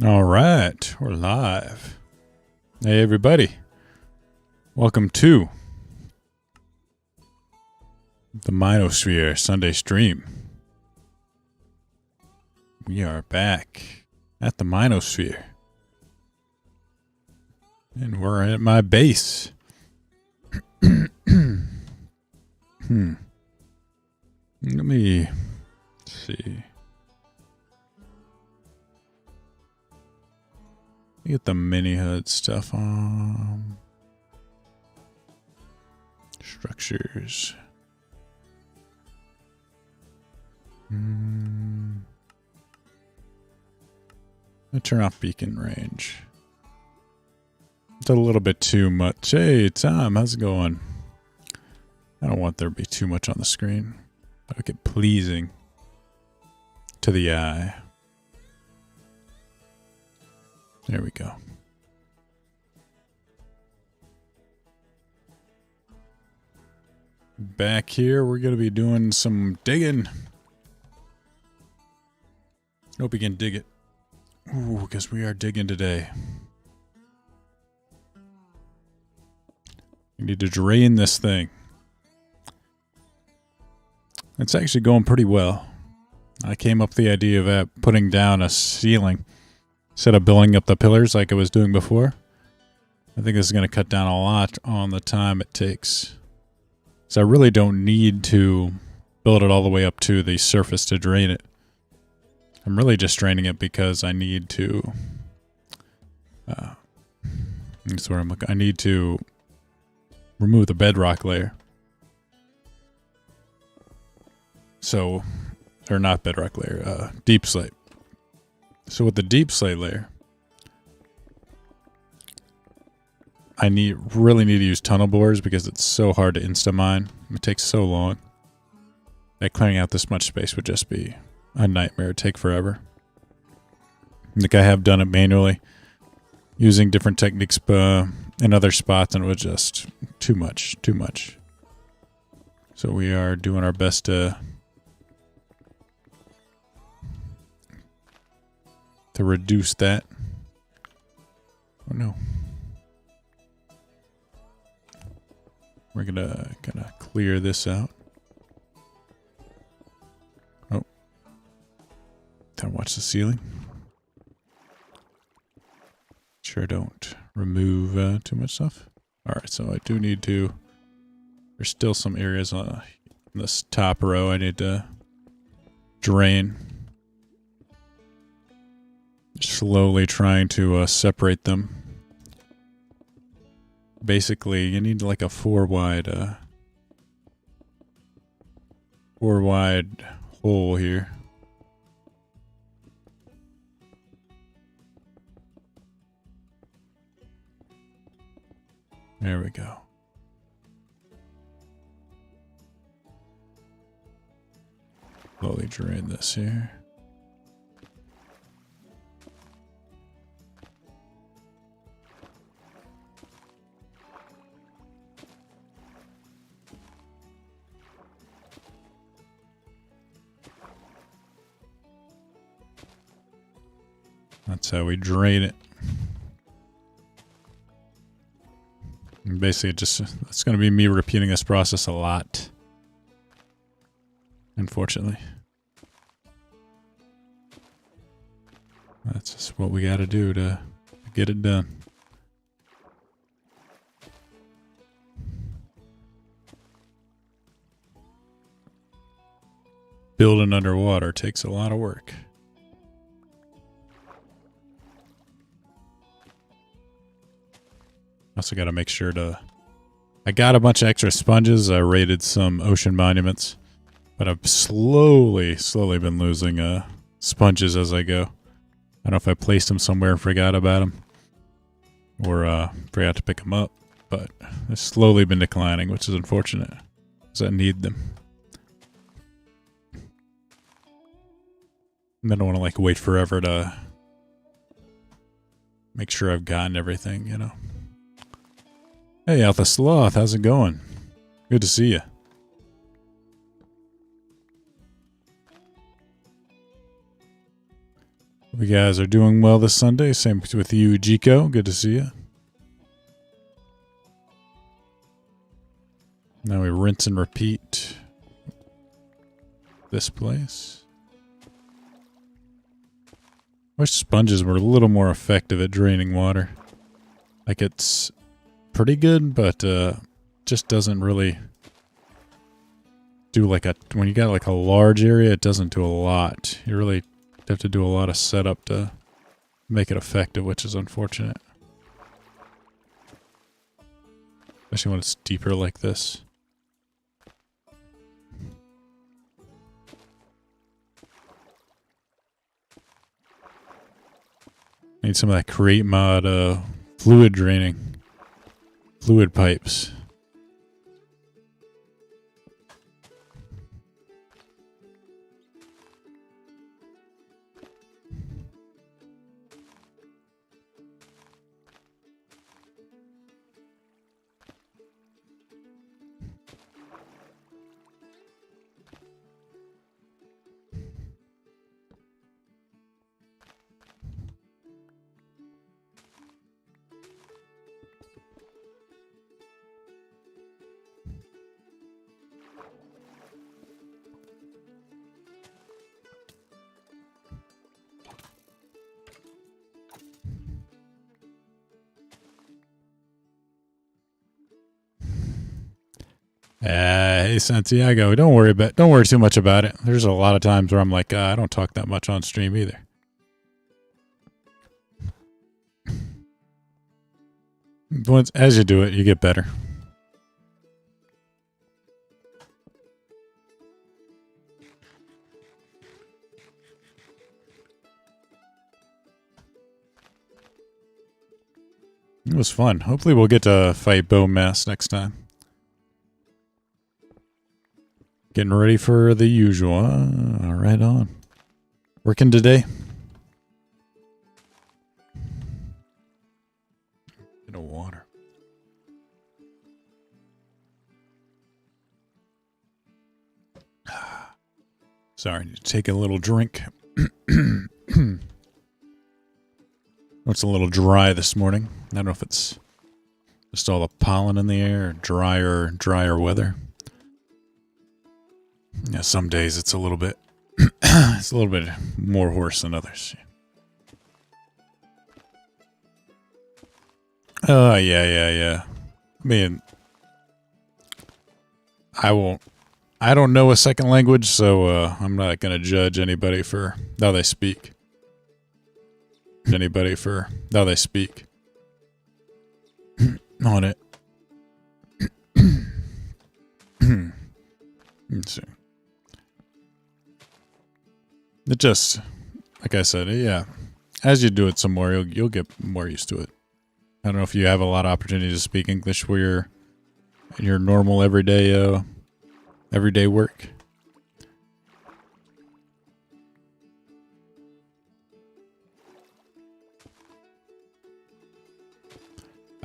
All right, we're live. Hey, everybody. Welcome to the MineOSphere Sunday stream. We are back at the MineOSphere. And we're at my base. Let me see. Get the mini HUD stuff on. Structures. I turn off beacon range. It's a little bit too much. Hey, Tom, how's it going? I don't want there to be too much on the screen. Make it pleasing to the eye. There we go. Back here, we're going to be doing some digging. Hope you can dig it. Ooh, because we are digging today. We need to drain this thing. It's actually going pretty well. I came up with the idea of putting down a ceiling instead of building up the pillars like I was doing before. I think this is going to cut down a lot on the time it takes. So I really don't need to build it all the way up to the surface to drain it. I'm really just draining it because I need to... that's where I'm looking. I need to remove the bedrock layer. So, or not bedrock layer, deep slate. So with the deep slate layer, I really need to use tunnel borers because it's so hard to insta-mine. It takes so long. Like clearing out this much space would just be a nightmare. It'd take forever. Like I have done it manually using different techniques in other spots, and it was just too much. So we are doing our best to reduce that. Oh no. We're gonna kind of clear this out. Oh. Gotta watch the ceiling. Sure don't remove too much stuff. Alright, so I do need to... There's still some areas on this top row I need to drain. Slowly trying to separate them. Basically, you need like a four wide hole here. There we go. Slowly drain this here. That's how we drain it. And basically, it's going to be me repeating this process a lot. Unfortunately. That's just what we got to do to get it done. Building underwater takes a lot of work. Also got to make sure to... I got a bunch of extra sponges. I raided some ocean monuments. But I've slowly been losing sponges as I go. I don't know if I placed them somewhere and forgot about them. Or forgot to pick them up. But they've slowly been declining, which is unfortunate. Because I need them. And I don't want to like wait forever to make sure I've gotten everything, you know. Hey, Alpha Sloth, how's it going? Good to see you. You guys are doing well this Sunday. Same with you, Jico. Good to see you. Now we rinse and repeat this place. Wish sponges were a little more effective at draining water. Like, it's pretty good, but just doesn't really do like a... When you got like a large area, it doesn't do a lot. You really have to do a lot of setup to make it effective, which is unfortunate. Especially when it's deeper like this. Need some of that Create mod fluid draining. Fluid pipes. Hey Santiago, don't worry too much about it. There's a lot of times where I'm like, I don't talk that much on stream either. As you do it, you get better. It was fun. Hopefully we'll get to fight Bowmass next time. Getting ready for the usual. Right on. Working today. Bit of water. Sorry, need to take a little drink. It's a little dry this morning. I don't know if it's just all the pollen in the air or drier weather. Yeah, some days it's a little bit it's a little bit more hoarse than others. Yeah. I mean, I don't know a second language, so I'm not gonna judge anybody for how they speak. On it. Let's see. It just, like I said, yeah. As you do it some more, you'll get more used to it. I don't know if you have a lot of opportunities to speak English where you're in your normal everyday work.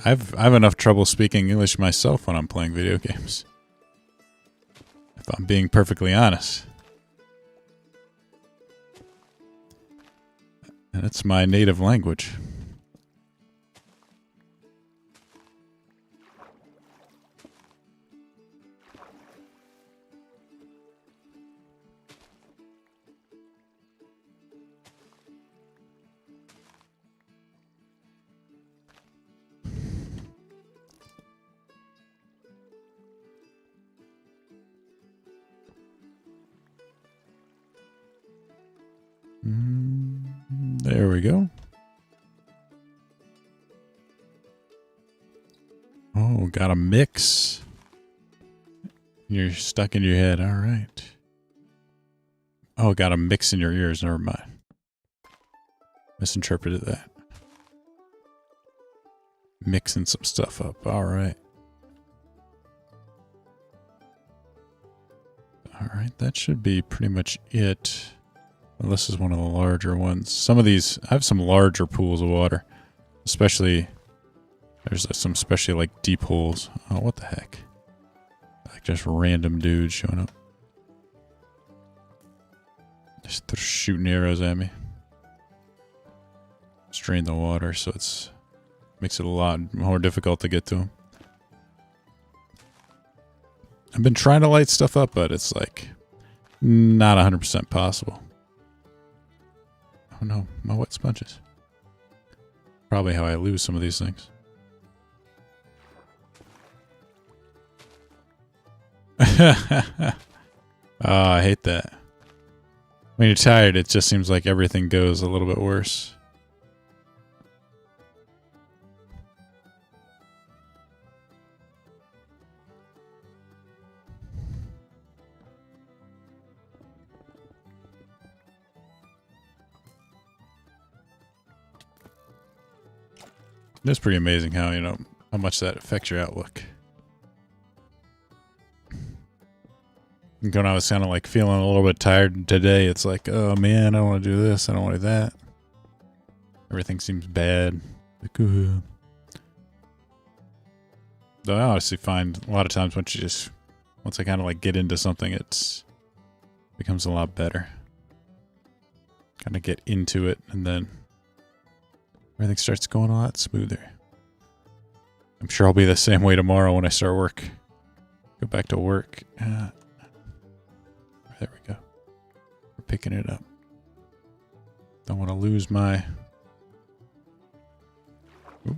I've enough trouble speaking English myself when I'm playing video games. If I'm being perfectly honest. And it's my native language. There we go. Oh, got a mix. You're stuck in your head. All right. Oh, got a mix in your ears. Never mind. Misinterpreted that. Mixing some stuff up. All right. All right. That should be pretty much it. Well, this is one of the larger ones. Some of these, I have some larger pools of water. Especially, there's some especially like deep holes. Oh, what the heck? Like just random dudes showing up. Just shooting arrows at me. drain the water, so it's makes it a lot more difficult to get to them. I've been trying to light stuff up, but it's like not 100% possible. Oh no, my wet sponges. Probably how I lose some of these things. Oh, I hate that. When you're tired, it just seems like everything goes a little bit worse. It's pretty amazing how, you know, how much that affects your outlook. When I was kind of like feeling a little bit tired today, it's like, oh man, I don't want to do this, I don't want to do that. Everything seems bad. Like, though I honestly find a lot of times once I kind of like get into something, it becomes a lot better. Kind of get into it, and then everything starts going a lot smoother. I'm sure I'll be the same way tomorrow when I start work. Go back to work. There we go. We're picking it up. Don't want to lose my... Oop.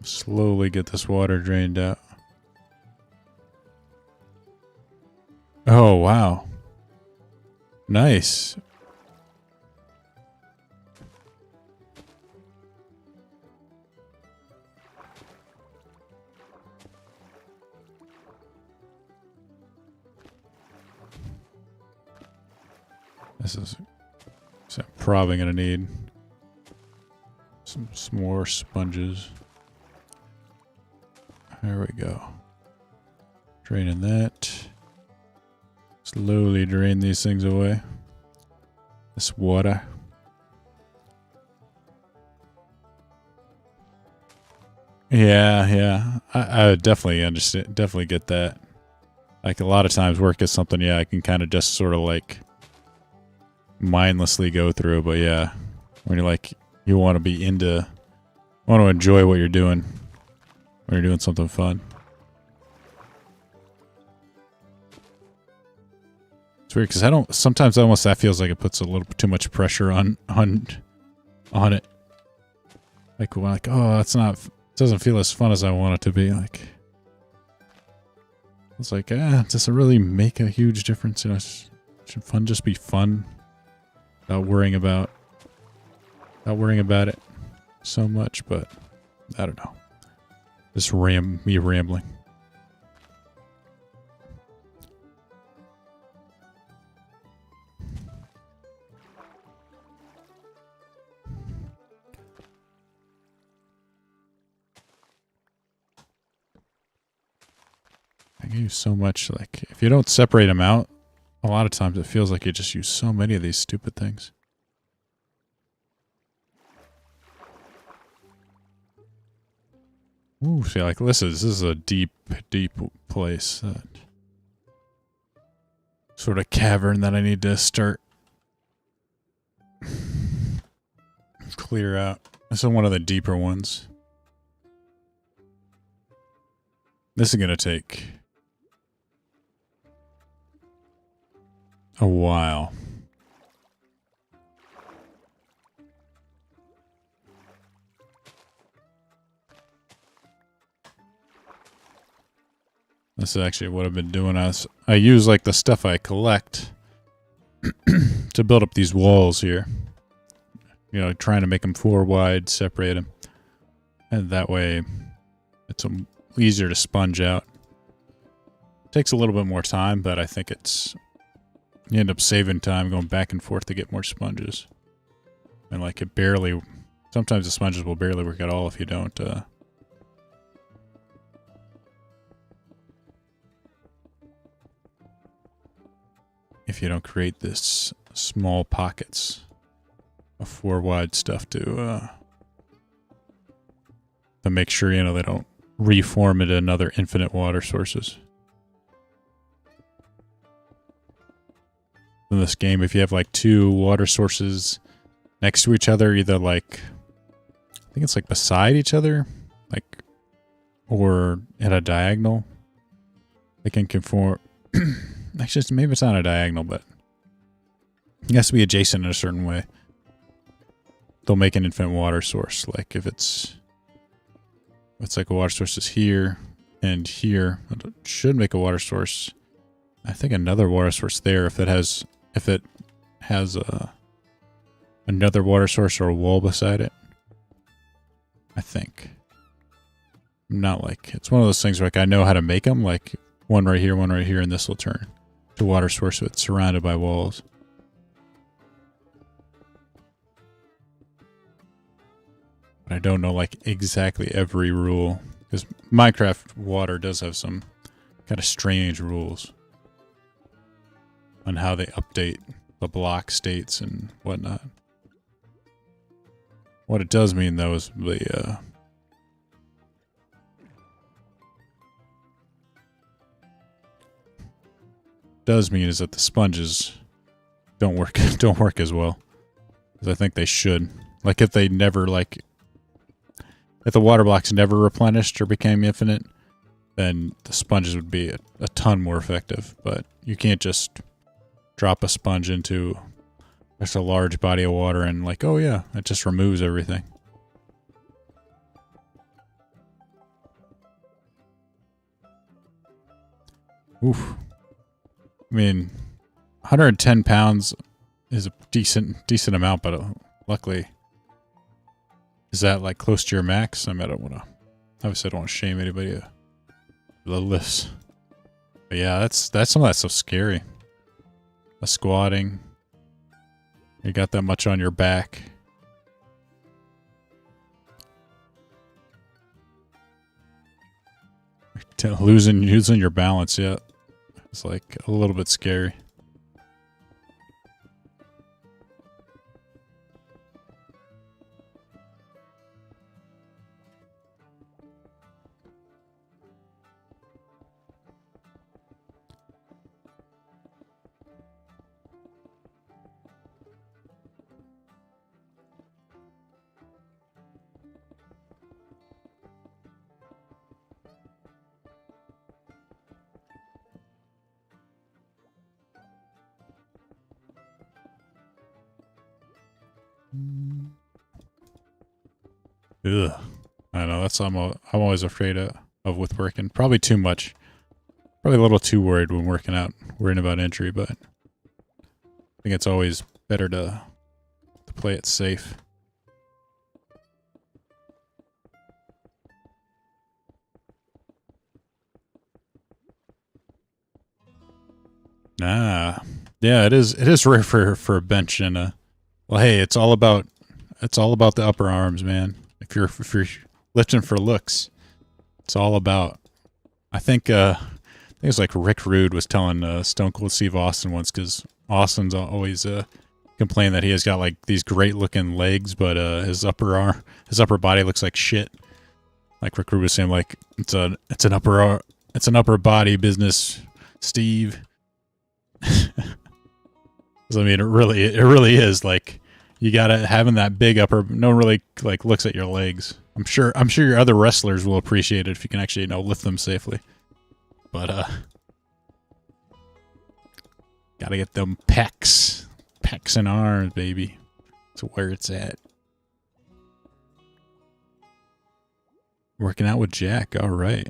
Slowly get this water drained out. Oh, wow. Nice. So I'm probably going to need some more sponges. There we go. Draining that. Slowly drain these things away. This water. Yeah. I definitely understand. Definitely get that. Like a lot of times work is something, yeah, I can kind of just sort of like mindlessly go through, but yeah, when you're like, you want to enjoy what you're doing when you're doing something fun. It's weird because sometimes that feels like it puts a little too much pressure on it. Like, oh, it doesn't feel as fun as I want it to be. Like, it's like, it doesn't really make a huge difference. You know, should fun just be fun? Not worrying about it so much, but I don't know. Just me rambling. I use so much, like, if you don't separate them out, a lot of times it feels like you just use so many of these stupid things. Ooh, see, like this is a deep place. Sort of cavern that I need to start clear out. This is one of the deeper ones. This is gonna take a while. This is actually what I've been doing. I use like the stuff I collect to build up these walls here. You know, trying to make them 4 wide, separate them. And that way it's easier to sponge out. Takes a little bit more time, but I think you end up saving time going back and forth to get more sponges. And like sometimes the sponges will barely work at all if you don't, create this small pockets of 4 wide stuff to make sure, you know, they don't reform into another infinite water sources. In this game, if you have like 2 water sources next to each other, either like, I think it's like beside each other, like, or at a diagonal. They can conform. Actually, maybe it's not a diagonal, but it has to be adjacent in a certain way. They'll make an infinite water source. Like if it's like a water source is here and here, it should make a water source. I think another water source there if it has another water source or a wall beside it. I think. Not like, it's one of those things where like I know how to make them, like one right here, and this will turn to water source if it's surrounded by walls. But I don't know like exactly every rule, because Minecraft water does have some kind of strange rules on how they update the block states and whatnot. What it does mean though is the does mean is that the sponges don't work as well as I think they should. Like if they never like if the water blocks never replenished or became infinite, then the sponges would be a ton more effective. But you can't just drop a sponge into just a large body of water and like, oh yeah, it just removes everything. Oof. I mean, 110 pounds is a decent amount, but luckily, is that like close to your max? I mean, I don't want to, obviously I don't want to shame anybody with the lifts. But yeah, that's some of that stuff's scary. The squatting. You got that much on your back. Losing your balance, yeah. It's like a little bit scary. Ugh. I know, that's I'm always afraid of with working. Probably too much. Probably a little too worried when worrying about injury, but I think it's always better to play it safe. Nah. Yeah, it is rare for a bench and well hey, it's all about the upper arms, man. If you're lifting for looks, it's all about. I think it was like Rick Rude was telling Stone Cold Steve Austin once, because Austin's always complained that he has got like these great looking legs, but his upper body looks like shit. Like Rick Rude was saying, like it's an upper body business, Steve. So, I mean, it really is like. You gotta having that big upper. No one really like looks at your legs. I'm sure your other wrestlers will appreciate it if you can actually lift them safely. But gotta get them pecs and arms, baby. That's where it's at. Working out with Jack. All right.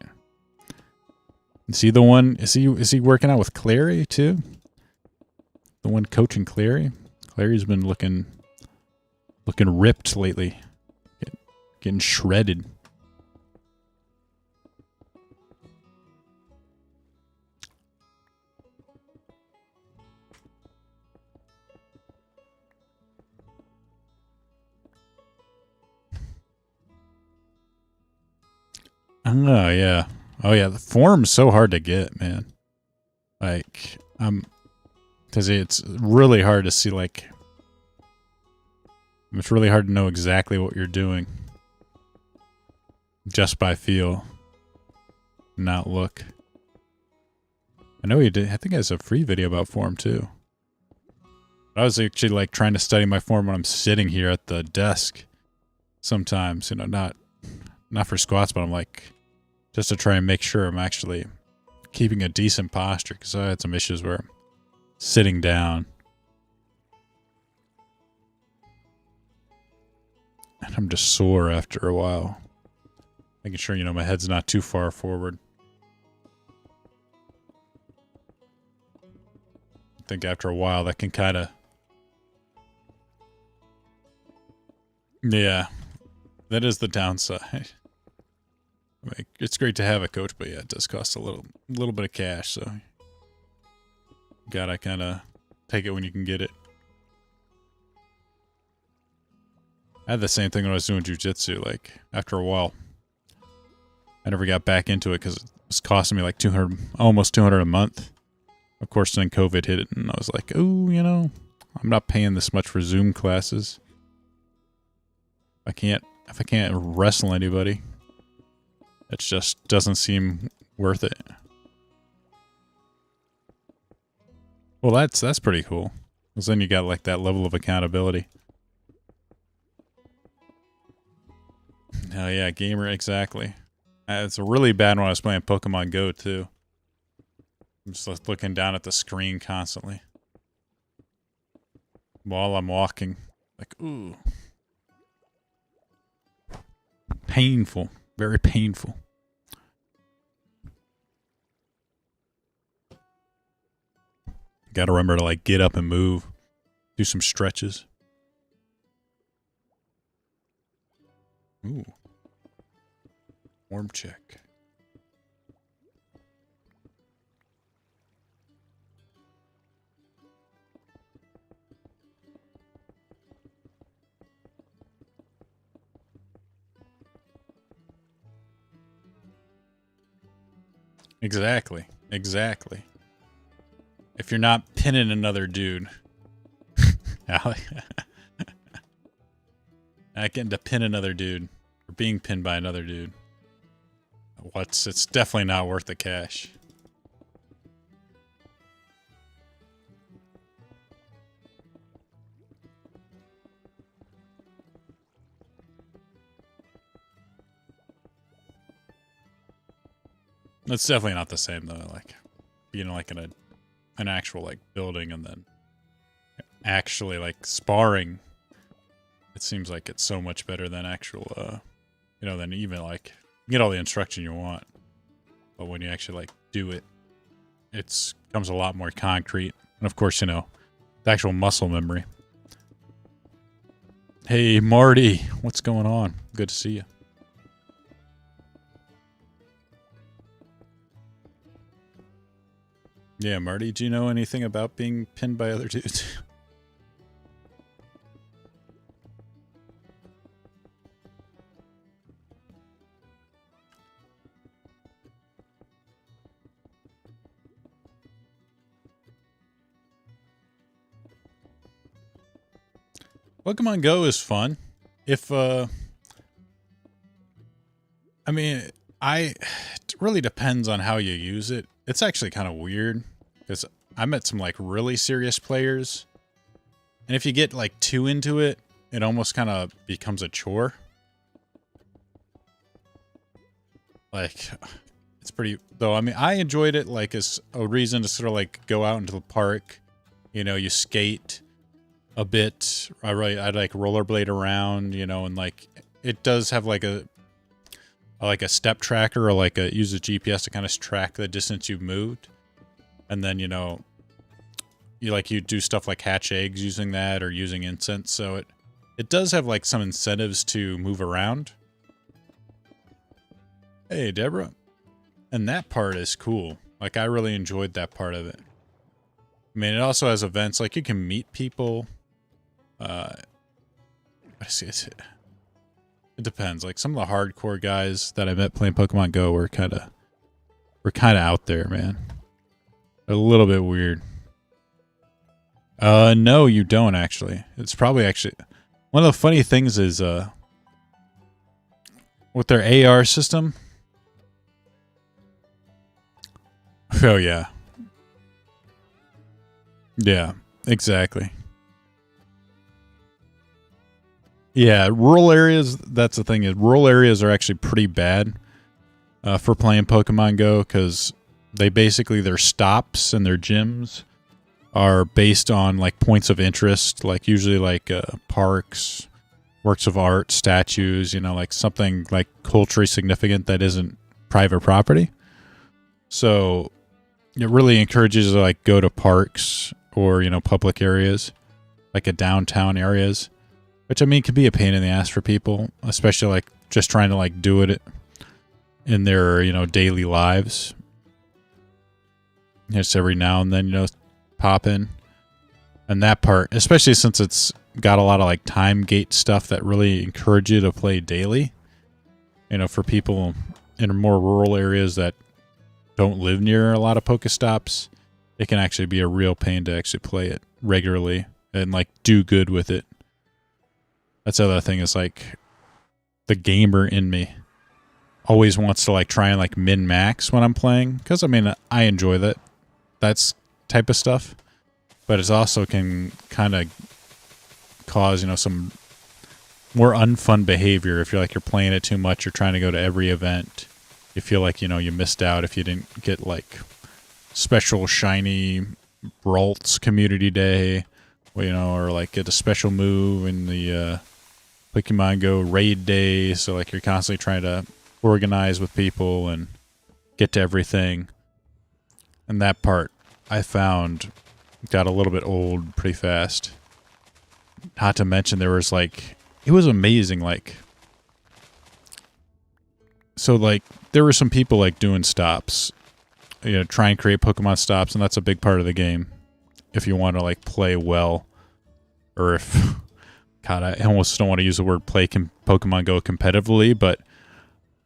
Is he the one? Is he working out with Clary too? The one coaching Clary. Clary's been looking ripped lately. Getting shredded. Oh, yeah. Oh, yeah. The form's so hard to get, man. Like, because it's really hard to see, like, it's really hard to know exactly what you're doing just by feel, not look. I know he did. I think he has a free video about form too. I was actually like trying to study my form when I'm sitting here at the desk. Sometimes, you know, not for squats, but I'm like, just to try and make sure I'm actually keeping a decent posture, because I had some issues where I'm sitting down. And I'm just sore after a while. Making sure, you know, my head's not too far forward. I think after a while that can kind of... Yeah, that is the downside. I mean, it's great to have a coach, but yeah, it does cost a little bit of cash, so... Gotta kind of take it when you can get it. I had the same thing when I was doing jiu-jitsu, like, after a while. I never got back into it because it was costing me like almost $200 a month. Of course, then COVID hit it, and I was like, oh, you know, I'm not paying this much for Zoom classes. If I can't wrestle anybody, it just doesn't seem worth it. Well, that's pretty cool. Because then you got like that level of accountability. Oh yeah, gamer, exactly. It's really bad when I was playing Pokemon Go too. I'm just looking down at the screen constantly while I'm walking. Like, ooh. Painful. Very painful. Gotta remember to like get up and move. Do some stretches. Ooh. Warm check. Exactly. Exactly. If you're not pinning another dude. Not getting to pin another dude. Or being pinned by another dude. It's definitely not worth the cash. It's definitely not the same though, like being like in an actual like building and then actually like sparring. It seems like it's so much better than actual you know, than even like you get all the instruction you want. But when you actually like do it, it's becomes a lot more concrete. And of course, you know, the actual muscle memory. Hey Marty, what's going on? Good to see you. Yeah, Marty, do you know anything about being pinned by other dudes? Pokemon Go is fun. If, I mean, it really depends on how you use it. It's actually kind of weird because I met some like really serious players. And if you get like too into it, it almost kind of becomes a chore. Like, it's pretty, though, I mean, I enjoyed it like as a reason to sort of like go out into the park. You know, you skate a bit. I'd like rollerblade around, you know, and like it does have like a step tracker or like use a GPS to kind of track the distance you've moved. And then, you know, you do stuff like hatch eggs using that or using incense. So it does have like some incentives to move around. Hey, Deborah. And that part is cool. Like I really enjoyed that part of it. I mean, it also has events like you can meet people. It depends. Like some of the hardcore guys that I met playing Pokemon Go were kind of out there, man. A little bit weird. No, you don't actually. It's probably actually one of the funny things is with their AR system. Oh yeah. Yeah, exactly. Yeah, rural areas, that's the thing, is rural areas are actually pretty bad for playing Pokemon Go, because they basically, their stops and their gyms are based on like points of interest, like usually like parks, works of art, statues, you know, like something like culturally significant that isn't private property. So it really encourages you to like go to parks or, you know, public areas, like a downtown areas, which I mean can be a pain in the ass for people, especially like just trying to like do it in their, you know, daily lives. Just every now and then, you know, pop in. And that part, especially since it's got a lot of like time gate stuff that really encourage you to play daily, you know, for people in more rural areas that don't live near a lot of Pokestops, it can actually be a real pain to actually play it regularly and like do good with it. That's the other thing, is like the gamer in me always wants to like try and like min max when I'm playing, because I mean I enjoy that's type of stuff, but it also can kind of cause, you know, some more unfun behavior if you're playing it too much. You're trying to go to every event. You feel like, you know, you missed out if you didn't get like special shiny Ralts community day, you know, or like get a special move in the Pokemon Go raid day. So like you're constantly trying to organize with people and get to everything. And that part I found got a little bit old pretty fast. Not to mention there was like, it was amazing. Like, so like there were some people like doing stops, you know, try and create Pokemon stops. And that's a big part of the game if you want to like play well, or if, God, I almost don't want to use the word play Pokemon Go competitively, but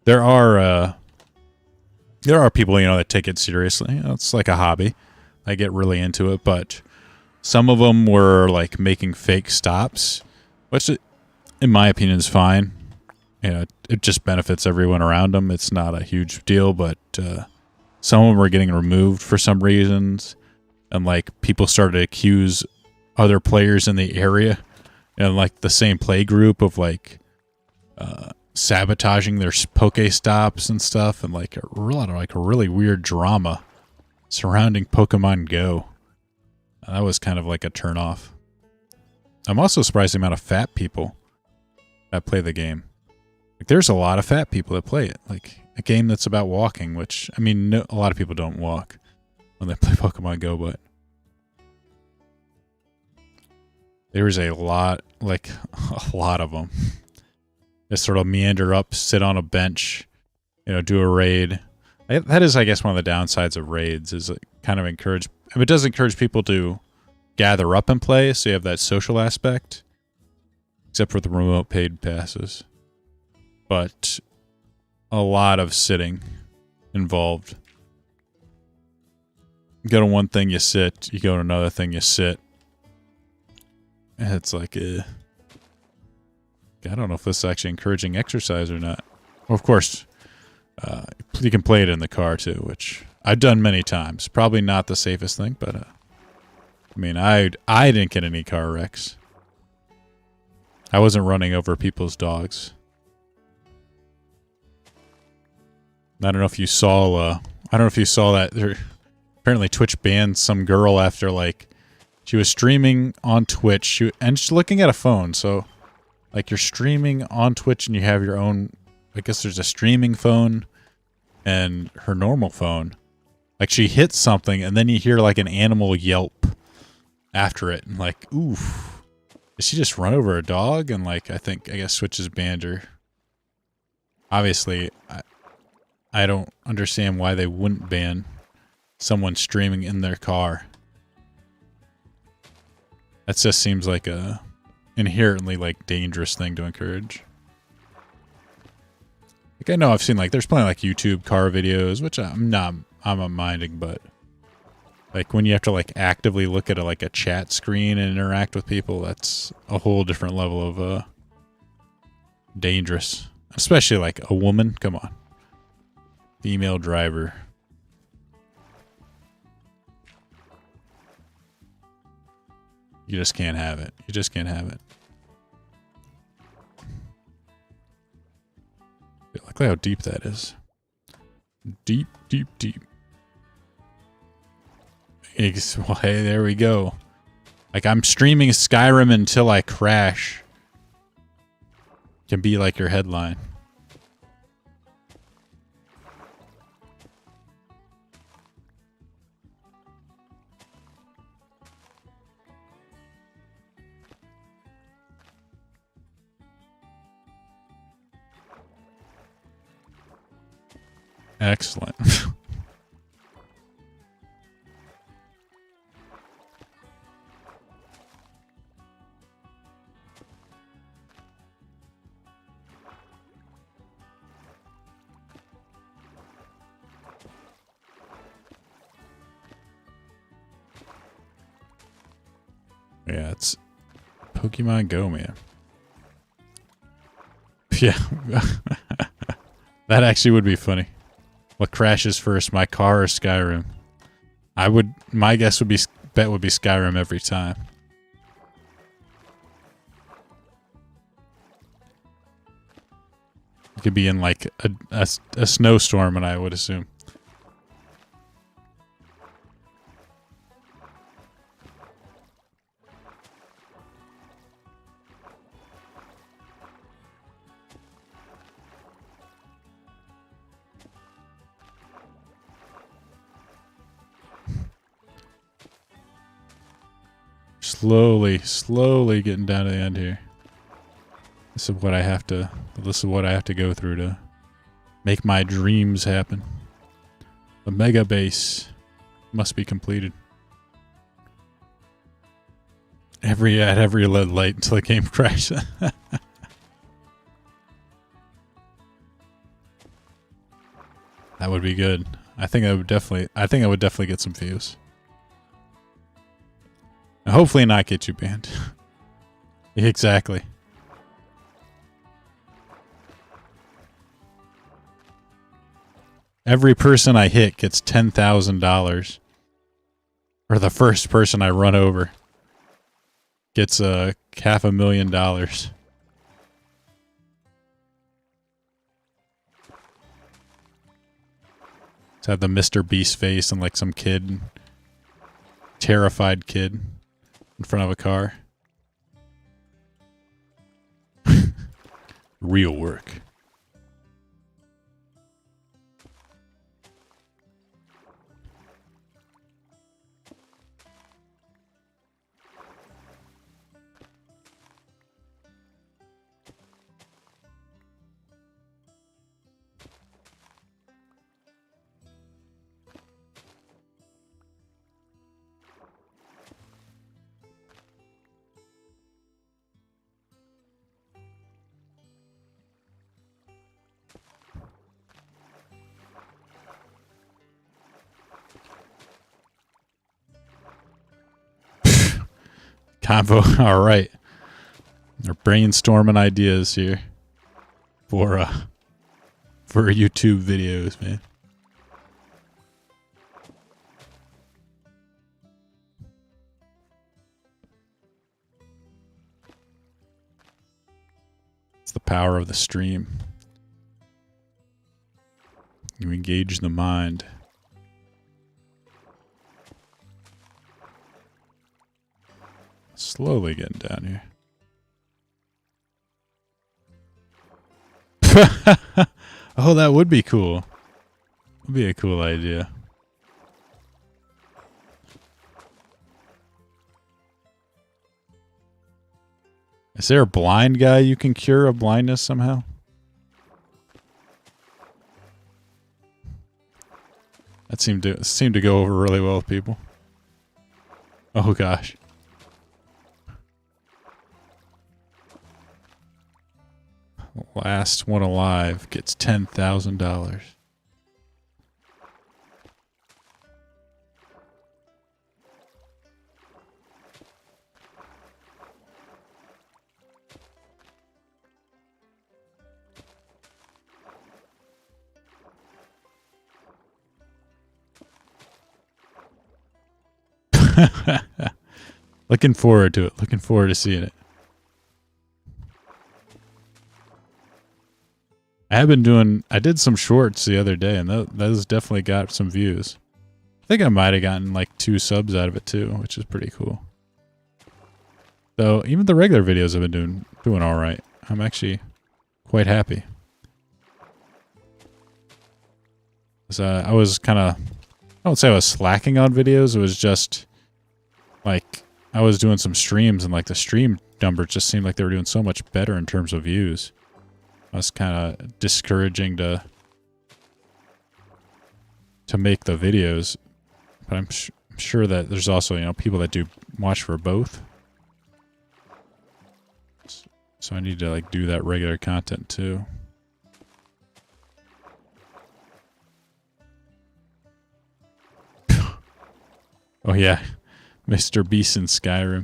there are people, you know, that take it seriously. You know, it's like a hobby. I get really into it, but some of them were like making fake stops, which in my opinion is fine. You know, it just benefits everyone around them. It's not a huge deal, but some of them were getting removed for some reasons, and like people started to accuse other players in the area and like the same play group of like sabotaging their Pokestops and stuff, and like a lot of like a really weird drama surrounding Pokemon Go. That was kind of like a turnoff. I'm also surprised the amount of fat people that play the game. Like, there's a lot of fat people that play it. Like a game that's about walking, which I mean, no, a lot of people don't walk when they play Pokemon Go, but there's a lot, like a lot of them. Just sort of meander up, sit on a bench, you know, do a raid. That is, I guess, one of the downsides of raids, is it kind of encourage. I mean, it does encourage people to gather up and play, so you have that social aspect, except for the remote paid passes. But a lot of sitting involved. You go to one thing, you sit. You go to another thing, you sit. And it's like, I don't know if this is actually encouraging exercise or not. Well, of course, you can play it in the car too, which I've done many times. Probably not the safest thing, but I mean, I didn't get any car wrecks. I wasn't running over people's dogs. I don't know if you saw. I don't know if you saw that. Apparently, Twitch banned some girl after like she was streaming on Twitch and she's looking at a phone. So, like, you're streaming on Twitch and you have your own. I guess there's a streaming phone and her normal phone. Like, she hits something and then you hear like an animal yelp after it, and like, oof, did she just run over a dog? And like, I guess Twitch has banned her. Obviously, I don't understand why they wouldn't ban someone streaming in their car. That just seems like a inherently like dangerous thing to encourage. Like, I know I've seen like there's plenty of like YouTube car videos, which I'm not minding, but like when you have to like actively look at like a chat screen and interact with people, that's a whole different level of dangerous. Especially like a woman. Come on. Female driver. You just can't have it. You just can't have it. Look at how deep that is. Deep, deep, deep. Well, hey, there we go. Like, I'm streaming Skyrim until I crash. Can be like your headline. Excellent. Yeah, it's Pokemon Go, man. Yeah. That actually would be funny. What crashes first, my car or Skyrim? My guess would be, bet would be Skyrim every time. It could be in like a snowstorm, and I would assume. Slowly getting down to the end here. This is what I have to go through to make my dreams happen. The mega base must be completed. At every lead light until the game crashes. That would be good. I think I would definitely get some views. And hopefully not get you banned. Exactly. Every person I hit gets $10,000. Or the first person I run over gets $500,000. To have the Mr. Beast face and like some kid, terrified kid in front of a car. Real work. Convo, all right. They're brainstorming ideas here for YouTube videos, man. It's the power of the stream. You engage the mind. Slowly getting down here. Oh, that would be cool. Would be a cool idea. Is there a blind guy you can cure a blindness somehow? That seemed to go over really well with people. Oh gosh. Last one alive gets $10,000. Looking forward to it. Looking forward to seeing it. I did some shorts the other day, and those definitely got some views. I think I might have gotten like 2 subs out of it too, which is pretty cool. Though even the regular videos have been doing all right. I'm actually quite happy. So I was kind of, I don't say I was slacking on videos. It was just like I was doing some streams, and like the stream numbers just seemed like they were doing so much better in terms of views. I was kind of discouraging to make the videos, but I'm sure that there's also, you know, people that do watch for both. So I need to like do that regular content too. Oh yeah, Mr. Beast in Skyrim.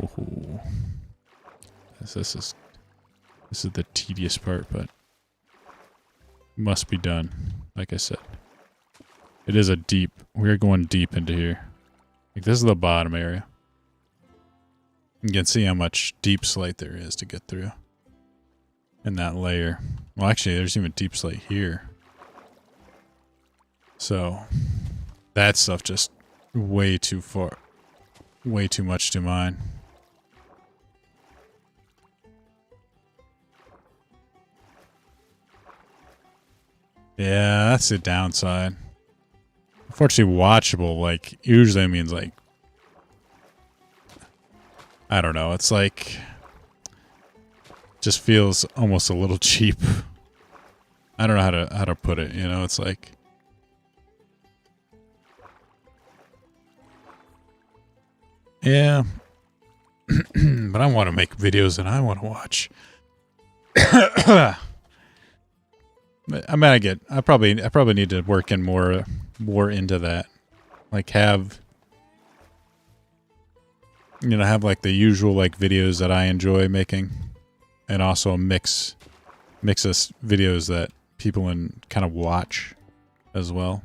Oh. This is the tedious part, but must be done. Like I said, it is a deep. We're going deep into here. Like this is the bottom area. You can see how much deep slate there is to get through in that layer. Well, actually, there's even deep slate here. So that stuff just way too far, way too much to mine. Yeah, that's the downside. Unfortunately, watchable, like, usually means, like, I don't know, it's like, just feels almost a little cheap. I don't know how to put it, you know, it's like, yeah, but I want to make videos that I want to watch. I mean, I probably need to work in more into that, like have like the usual like videos that I enjoy making, and also mix us videos that people kind of watch as well.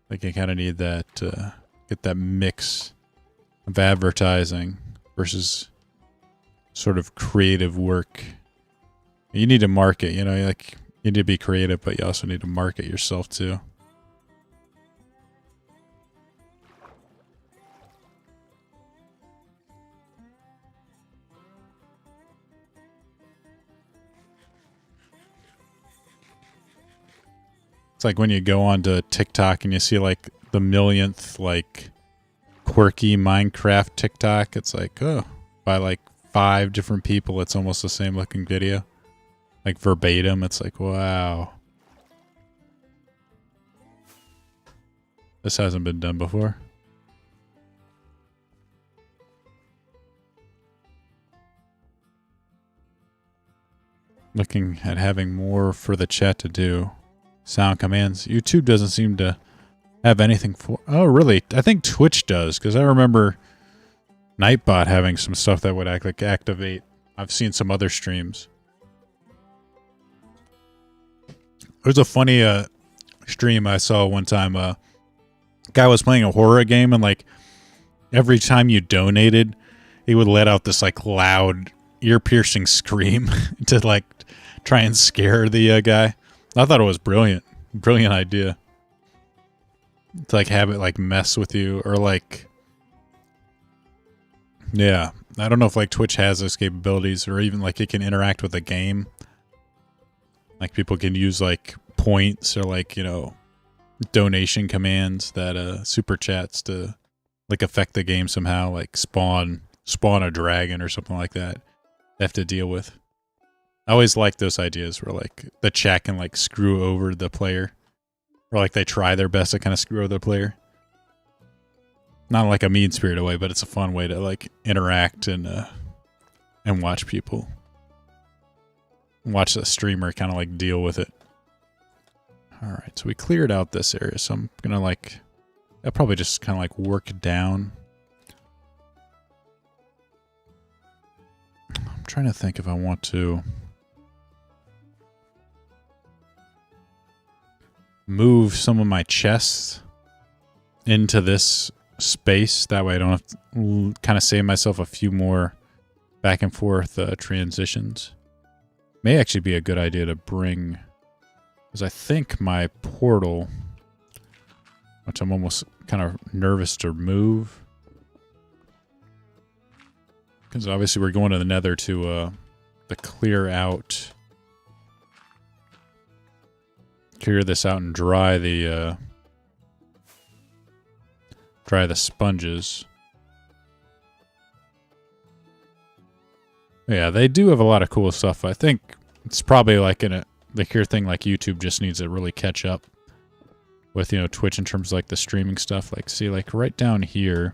Like I kind of need that get that mix of advertising versus sort of creative work. You need to market, you know, like. You need to be creative, but you also need to market yourself too. It's like when you go onto TikTok and you see like the millionth like quirky Minecraft TikTok. It's like, oh, by like 5 different people, it's almost the same looking video. Like verbatim, it's like, wow. This hasn't been done before. Looking at having more for the chat to do. Sound commands. YouTube doesn't seem to have anything for... Oh, really? I think Twitch does, because I remember Nightbot having some stuff that would activate. I've seen some other streams. There's a funny stream I saw one time. Guy was playing a horror game, and like every time you donated, he would let out this like loud, ear-piercing scream to like try and scare the guy. I thought it was brilliant idea to like have it like mess with you, or like, yeah. I don't know if like Twitch has those capabilities, or even like it can interact with a game. Like people can use like points or like, you know, donation commands that super chats to like affect the game somehow, like spawn a dragon or something like that they have to deal with. I always like those ideas where like the chat can like screw over the player, or like they try their best to kind of screw over the player. Not like a mean-spirited way, but it's a fun way to like interact and watch people. Watch the streamer kind of like deal with it. Alright, so we cleared out this area, so I'm gonna like, I'll probably just kind of like work down. I'm trying to think if I want to move some of my chests into this space. That way I don't have to kind of save myself a few more back and forth transitions. May actually be a good idea to bring, because I think my portal, which I'm almost kind of nervous to move, because obviously we're going to the Nether to clear this out and dry the sponges. Yeah, they do have a lot of cool stuff. I think it's probably like the here thing, like YouTube just needs to really catch up with, you know, Twitch in terms of like the streaming stuff. Like, see, like right down here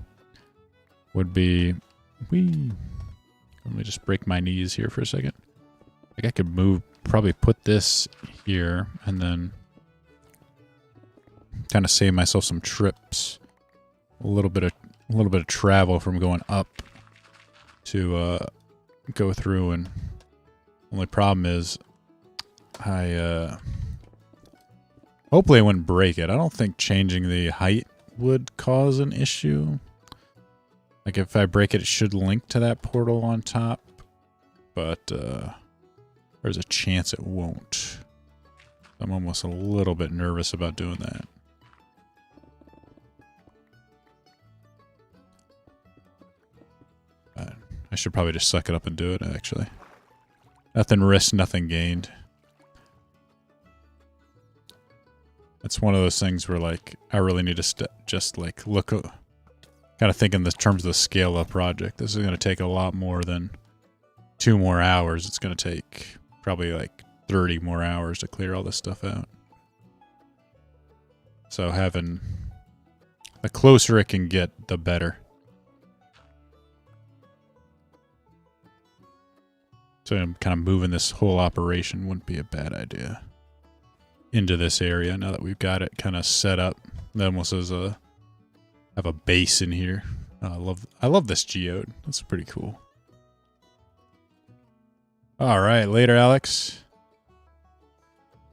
would be, let me just break my knees here for a second. Like I could probably put this here and then kind of save myself some trips. A little bit of travel from going up to go through, and only problem is hopefully I wouldn't break it. I don't think changing the height would cause an issue. Like if I break it, it should link to that portal on top, but there's a chance it won't. I'm almost a little bit nervous about doing that. I should probably just suck it up and do it, actually. Nothing risked, nothing gained. It's one of those things where, like, I really need to just, like, look... kind of think in the terms of the scale-up project. This is going to take a lot more than 2 more hours. It's going to take probably, like, 30 more hours to clear all this stuff out. So having... the closer it can get, the better. So I'm kind of moving this whole operation wouldn't be a bad idea into this area now that we've got it kind of set up. That almost as have a base in here. I love this geode. That's pretty cool. All right, later, Alex.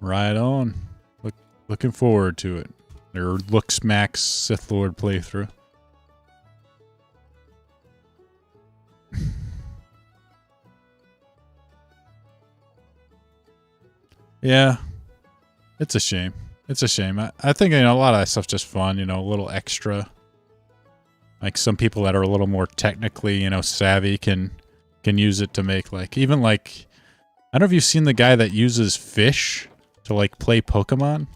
Right on. Looking forward to it. Or looks Max Sith Lord playthrough. Yeah, it's a shame. It's a shame. I think, you know, a lot of that stuff's just fun, you know, a little extra. Like some people that are a little more technically, you know, savvy can use it to make like, even like, I don't know if you've seen the guy that uses fish to like play Pokemon,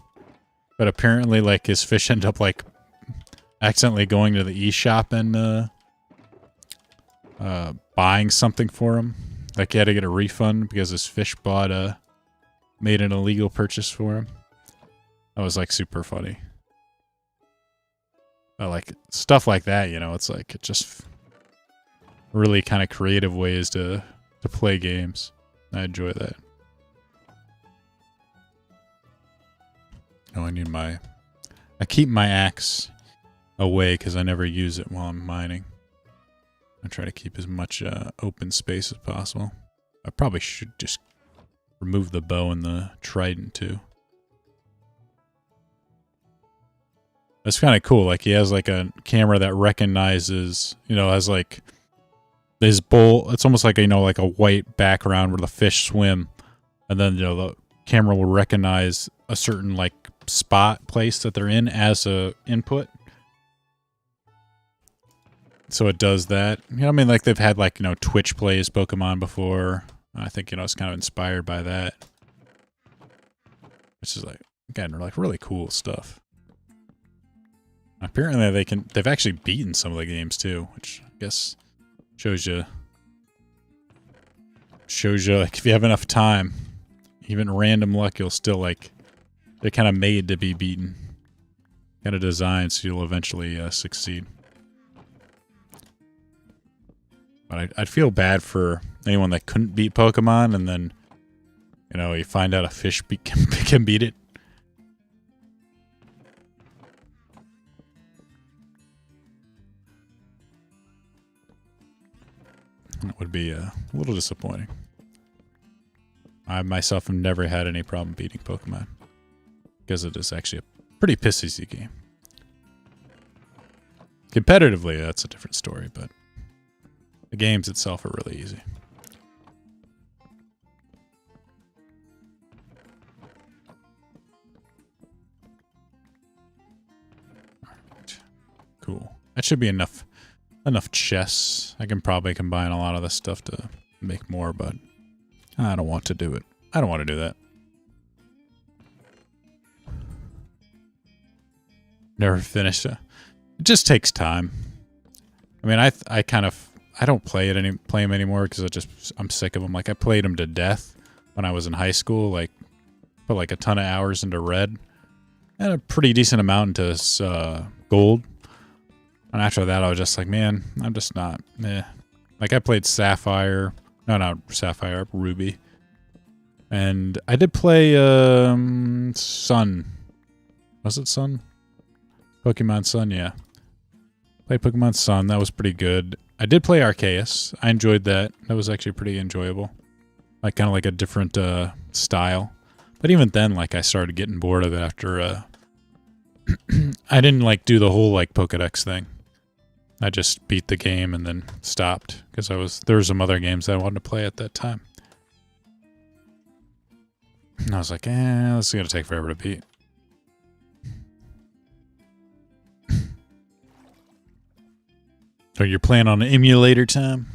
but apparently like his fish end up like accidentally going to the eShop and buying something for him. Like he had to get a refund because his fish made an illegal purchase for him. That was like super funny. Like stuff like that, you know, it's like it just really kind of creative ways to play games. I enjoy that. Oh, I keep my axe away because I never use it while I'm mining. I try to keep as much open space as possible. I probably should just remove the bow and the trident too. That's kind of cool. Like he has like a camera that recognizes, you know, has like this bowl. It's almost like, you know, like a white background where the fish swim. And then, you know, the camera will recognize a certain like spot place that they're in as a input. So it does that. You know, I mean, like they've had like, you know, Twitch plays Pokemon before. I think, you know, it's kind of inspired by that. Which is like, again, like really cool stuff. Apparently they've actually beaten some of the games too, which I guess shows you like if you have enough time, even random luck, you'll still like, they're kind of made to be beaten. Kind of designed so you'll eventually succeed. But I'd feel bad for anyone that couldn't beat Pokemon and then, you know, you find out a fish can beat it. That would be a little disappointing. I myself have never had any problem beating Pokemon. Because it is actually a pretty pissy game. Competitively, that's a different story, but the games itself are really easy. Alright. Cool. That should be enough chests. I can probably combine a lot of this stuff to make more, but I don't want to do it. I don't want to do that. Never finish it. It just takes time. I mean, I don't play them anymore because I'm sick of them. Like I played them to death when I was in high school. Like put like a ton of hours into red and a pretty decent amount into gold. And after that, I was just like, man, I'm just not. Like I played Sapphire. No, not Sapphire. Ruby. And I did play Sun. Was it Sun? Pokemon Sun, yeah. Played Pokemon Sun. That was pretty good. I did play Arceus. I enjoyed that. That was actually pretty enjoyable. Like kind of like a different style. But even then, like I started getting bored of it after. I didn't like do the whole like Pokedex thing. I just beat the game and then stopped because there were some other games that I wanted to play at that time. And I was like, this is gonna take forever to beat. So you're playing on an emulator time?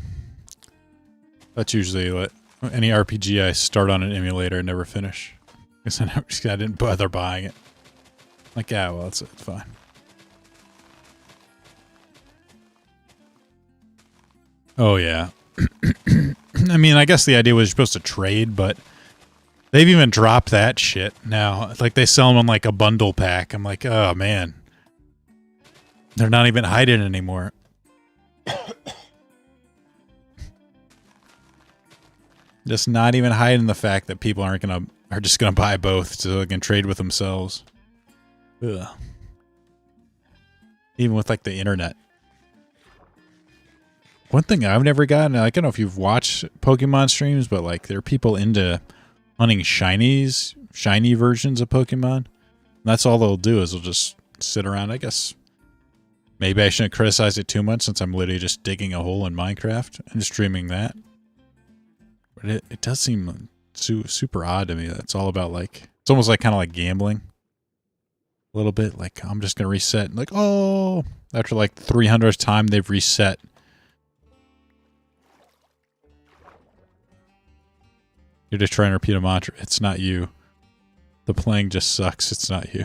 That's usually what any RPG I start on an emulator and never finish. Because I didn't bother buying it. Like, yeah, well, it's fine. Oh, yeah. I mean, I guess the idea was you're supposed to trade, but they've even dropped that shit now. Like, they sell them on, like, a bundle pack. I'm like, oh, man. They're not even hiding anymore. Just not even hiding the fact that people are just gonna buy both so they can trade with themselves. Ugh. Even with like the internet. One thing I've never gotten, I don't know if you've watched Pokemon streams, but like there are people into hunting shinies, shiny versions of Pokemon. And that's all they'll do is they'll just sit around. I guess maybe I shouldn't criticize it too much since I'm literally just digging a hole in Minecraft and streaming that. But it does seem super odd to me. That's all about like, it's almost like kind of like gambling. A little bit like, I'm just going to reset. Like, oh, after like 300th time they've reset. You're just trying to repeat a mantra. It's not you. The playing just sucks. It's not you.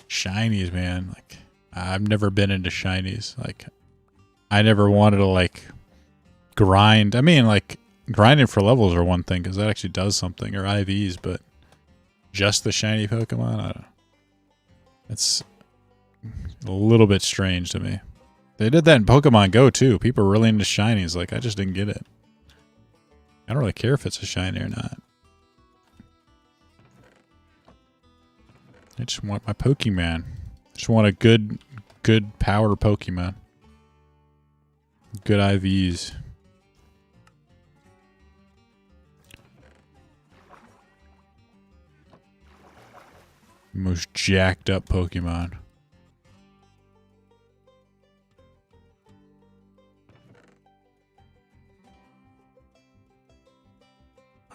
Shinies, man. Like, I've never been into shinies. Like, I never wanted to, like, grind. I mean, like, grinding for levels are one thing, because that actually does something, or IVs, but just the shiny Pokemon? I don't know. It's a little bit strange to me. They did that in Pokemon Go, too. People are really into shinies. Like, I just didn't get it. I don't really care if it's a shiny or not. I just want my Pokemon. I just want a good power Pokemon. Good IVs. Most jacked up Pokemon.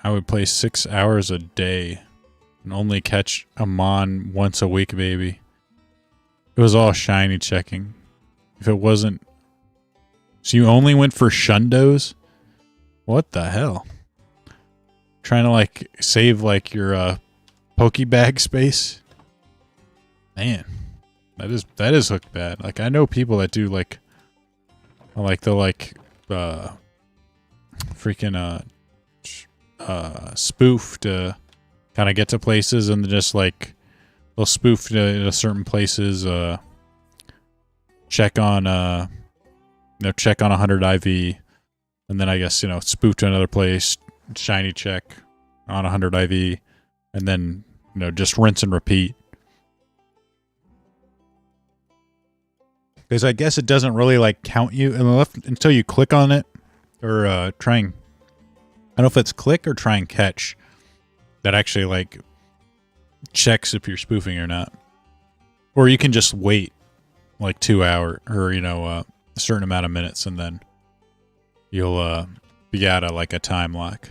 I would play 6 hours a day and only catch a Mon once a week, maybe. It was all shiny checking. If it wasn't... So you only went for Shundos? What the hell? Trying to, like, save, like, your, Pokebag space? Man. That is hooked bad. Like, I know people that do, like... they'll, like, freaking, spoof to kind of get to places, and just like they'll spoof to certain places, check on check on 100 IV, and then I guess spoof to another place, shiny check on 100 IV, and then You know, just rinse and repeat. Because I guess it doesn't really like count you until you click on it or try and, I don't know if it's click or try and catch that actually like checks if you're spoofing or not. Or you can just wait like 2 hours or, you know, a certain amount of minutes and then you'll be out of like a time lock.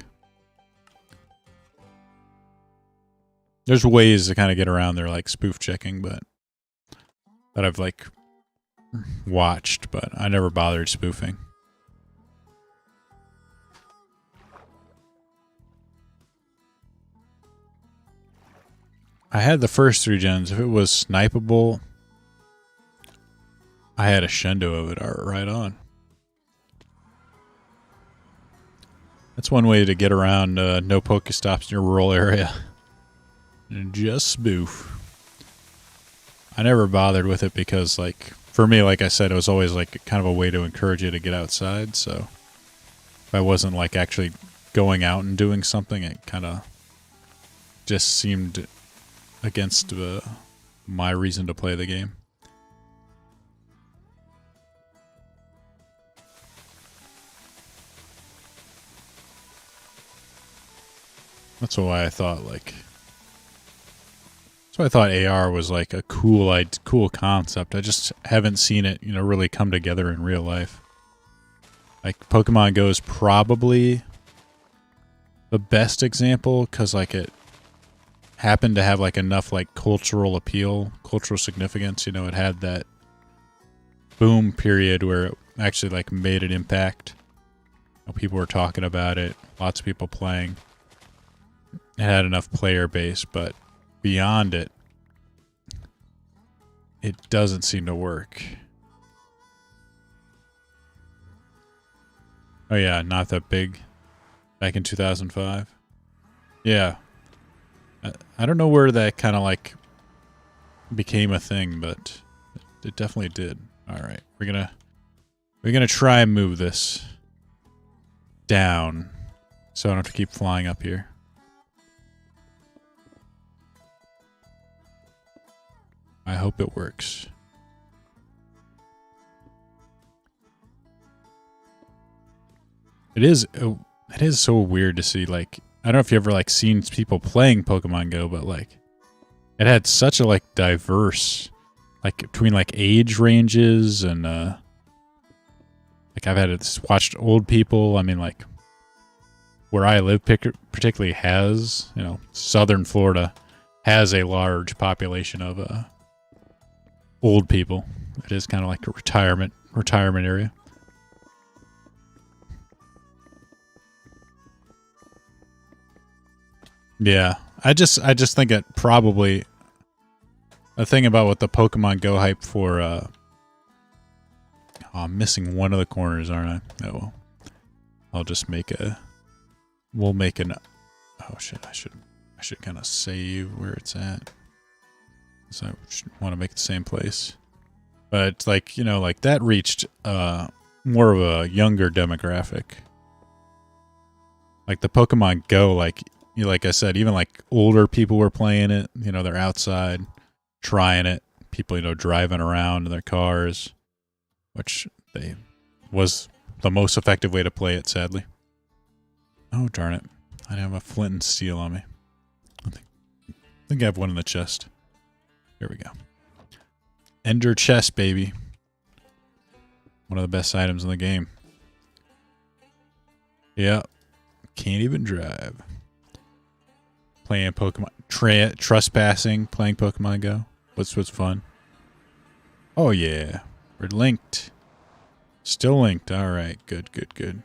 There's ways to kind of get around their like spoof checking, but that I've like watched, but I never bothered spoofing. I had the first 3 gens. If it was snipeable, I had a Shendo of it right on. That's one way to get around no Pokestops in your rural area. And just spoof. I never bothered with it because, like, for me, like I said, it was always like kind of a way to encourage you to get outside. So if I wasn't like actually going out and doing something, it kind of just seemed against my reason to play the game. That's why I thought like. That's why I thought AR was like a cool concept. I just haven't seen it, you know, really come together in real life. Like Pokemon Go is probably the best example because like it happened to have like enough like cultural appeal, cultural significance. You know, it had that boom period where it actually like made an impact. You know, people were talking about it, lots of people playing. It had enough player base, but beyond it, it doesn't seem to work. Oh yeah, not that big. Back in 2005. Yeah. I don't know where that kind of like became a thing, but it definitely did. All right, we're gonna try and move this down so I don't have to keep flying up here. I hope it works. It is so weird to see, like, I don't know if you ever like seen people playing Pokemon Go, but like it had such a like diverse, like between like age ranges and like I've had watched old people. I mean, like where I live particularly has, you know, southern Florida has a large population of old people. It is kind of like a retirement area. Yeah, I just think it probably the thing about what the Pokemon Go hype for. Oh, I'm missing one of the corners, aren't I? Oh well, I'll just make a. We'll make an. Oh shit! I should kind of save where it's at. So I want to make the same place, but like, you know, like that reached more of a younger demographic. Like the Pokemon Go, like, you know, like I said, even like older people were playing it. You know, they're outside trying it. People, you know, driving around in their cars, which was the most effective way to play it, sadly. Oh darn it! I have a flint and steel on me. I think I have one in the chest. Here we go. Ender chest, baby. One of the best items in the game. Yeah. Can't even drive. Playing Pokemon. Trespassing. Playing Pokemon Go. What's fun? Oh, yeah. We're linked. Still linked. All right. Good, good, good.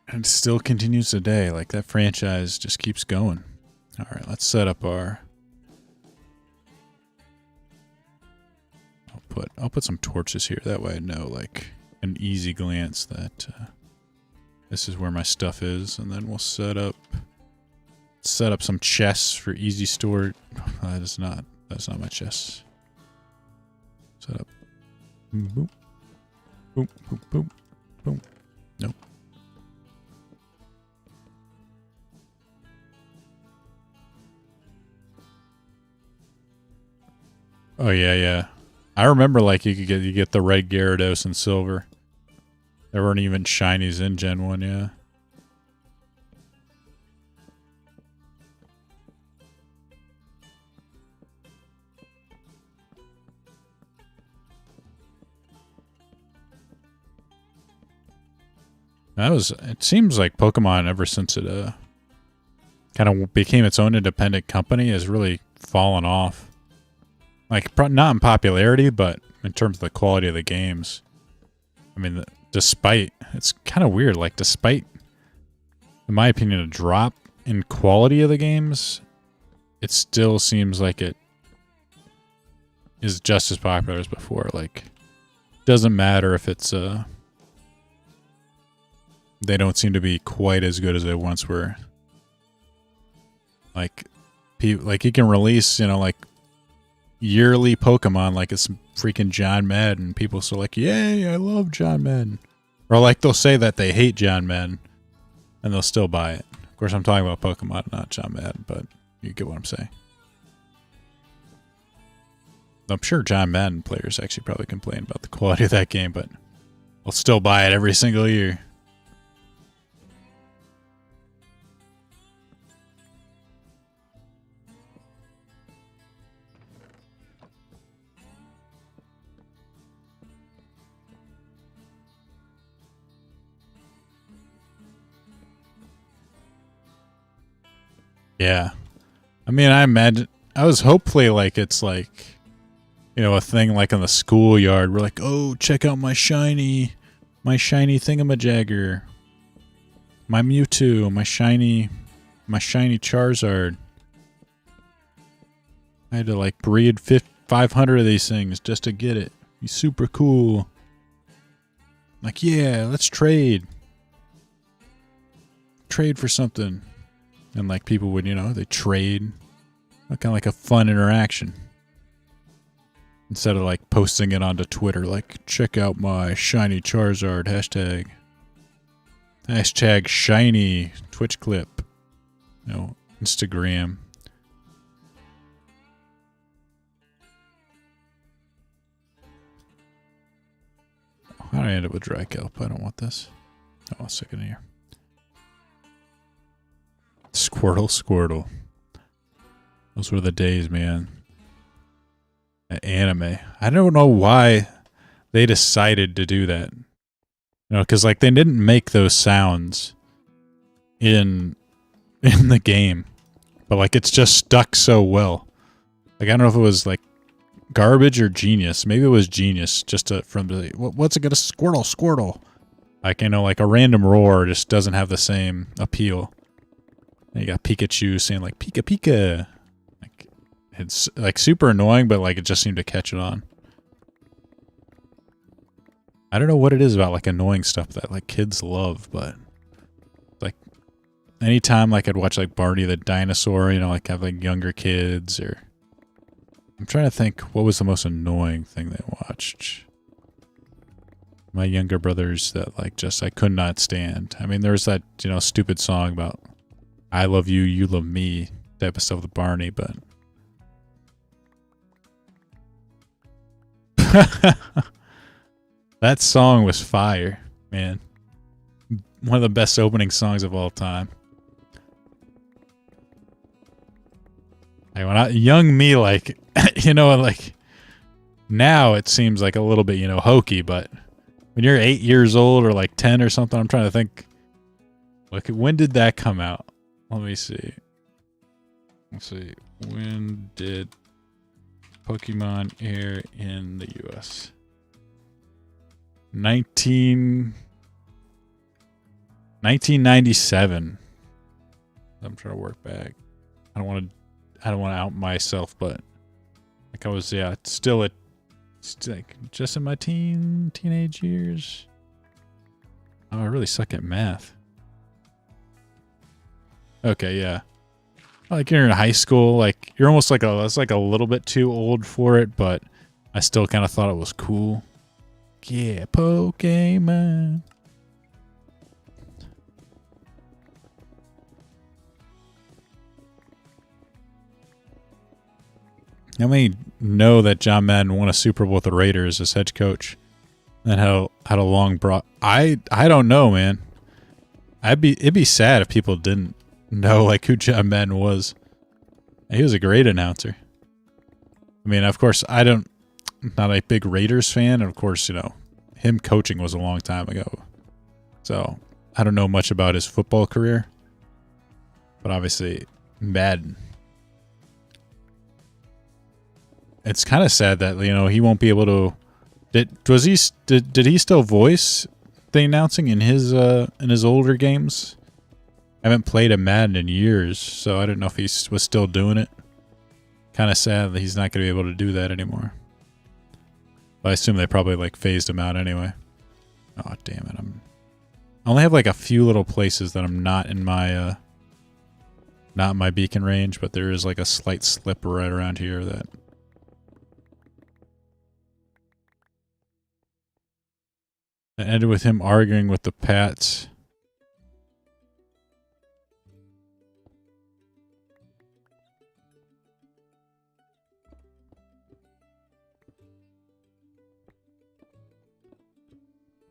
And it still continues today. Like, that franchise just keeps going. All right, let's set up our... I'll put some torches here. That way I know, like, an easy glance that this is where my stuff is. And then we'll set up some chests for easy storage. That's not my chest. Set up Boom. Boom, boom, boom, boom. Nope. Oh yeah, yeah. I remember like you get the red Gyarados and silver. There weren't even shinies in Gen 1, yeah. It seems like Pokemon ever since it kind of became its own independent company has really fallen off. Like, not in popularity, but in terms of the quality of the games. I mean, despite, it's kind of weird, like, despite, in my opinion, a drop in quality of the games, it still seems like it is just as popular as before. Like, doesn't matter if it's, they don't seem to be quite as good as they once were. Like you can release, you know, like, yearly Pokemon like it's freaking John Madden. People still like, yay, I love John Madden. Or like they'll say that they hate John Madden and they'll still buy it. Of course, I'm talking about Pokemon, not John Madden, but you get what I'm saying. I'm sure John Madden players actually probably complain about the quality of that game, but they'll still buy it every single year. Yeah. I mean, I imagine, I was hopefully like, it's like, you know, a thing like in the schoolyard. We're like, oh, check out my shiny thingamajagger. My Mewtwo, my shiny Charizard. I had to like breed 500 of these things just to get it. He's super cool. Like, yeah, let's trade. Trade for something. And like people would, you know, they trade. Kind of like a fun interaction. Instead of like posting it onto Twitter, like, check out my shiny Charizard, hashtag shiny Twitch clip. You know, Instagram. How did I end up with dry kelp? I don't want this. Oh, I'll stick it in here. Squirtle. Those were the days, man. Anime. I don't know why they decided to do that. You know, because like they didn't make those sounds in the game, but like it's just stuck so well. Like I don't know if it was like garbage or genius. Maybe it was genius. Just from the what's it gonna Squirtle? Like, you know, like a random roar just doesn't have the same appeal. And you got Pikachu saying like Pika Pika. Like it's like super annoying, but like it just seemed to catch it on. I don't know what it is about like annoying stuff that like kids love, but like anytime like I'd watch like Barney the Dinosaur, you know, like have like younger kids, or I'm trying to think what was the most annoying thing they watched. My younger brothers that like just I could not stand. I mean, there was that, you know, stupid song about I love you, you love me type of stuff with Barney, but that song was fire, man. One of the best opening songs of all time. Like when young me, like, you know, like now it seems like a little bit, you know, hokey, but when you're 8 years old or like 10 or something, I'm trying to think, like, when did that come out? Let me see. Let's see. When did Pokemon air in the US? 1997. I'm trying to work back. I don't want to out myself, but like I was, yeah, still like just in my teenage years. Oh, I really suck at math. Okay, yeah. Like you're in high school, like you're almost like that's like a little bit too old for it, but I still kind of thought it was cool. Fuck yeah, Pokemon. How many know that John Madden won a Super Bowl with the Raiders as head coach? And had a long I don't know, man. It'd be sad if people didn't know like who John Madden was. He was a great announcer. I mean, of course, not a big Raiders fan, and of course, you know, him coaching was a long time ago. So I don't know much about his football career, but obviously Madden. It's kind of sad that, you know, he won't be able to. Did he still voice the announcing in his older games? I haven't played a Madden in years, so I don't know if he was still doing it. Kind of sad that he's not going to be able to do that anymore. But I assume they probably like phased him out anyway. Oh damn it! I only have like a few little places that I'm not in my beacon range, but there is like a slight slip right around here that. It ended with him arguing with the Pats.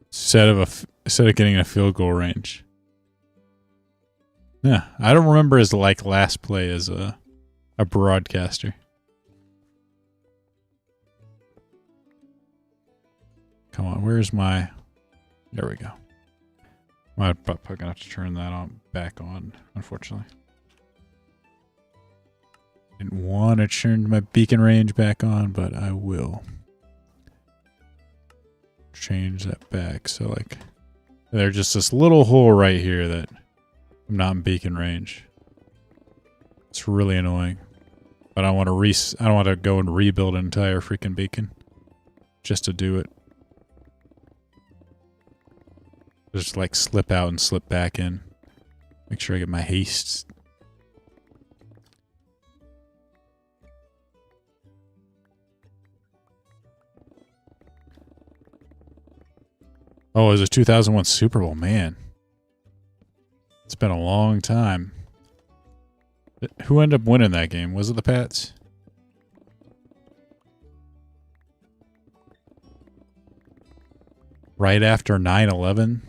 Instead of getting a field goal range. Yeah, I don't remember his like last play as a broadcaster. Come on, where's my? There we go. I'm probably gonna have to turn that back on, unfortunately. Didn't want to turn my beacon range back on, but I will. Change that back. So like, there's just this little hole right here that I'm not in beacon range. It's really annoying. But I don't want to go and rebuild an entire freaking beacon just to do it. Just like slip out and slip back in. Make sure I get my haste. Oh, it was a 2001 Super Bowl, man. It's been a long time. Who ended up winning that game? Was it the Pats? Right after 9/11?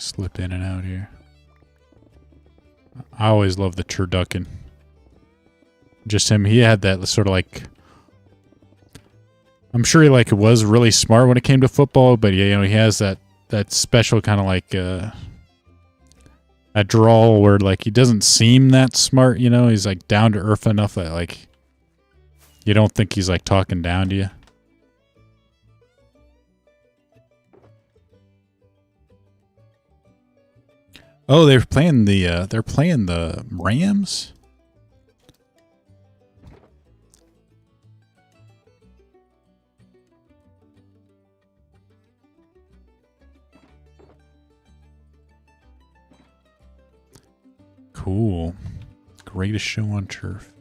Slip in and out here. I always love the turducken. Just him. He had that sort of like. I'm sure he like was really smart when it came to football, but yeah, you know, he has that special kind of like a drawl where like he doesn't seem that smart. You know, he's like down to earth enough that like you don't think he's like talking down to you. Oh, they're playing the Rams? Cool. Greatest show on turf.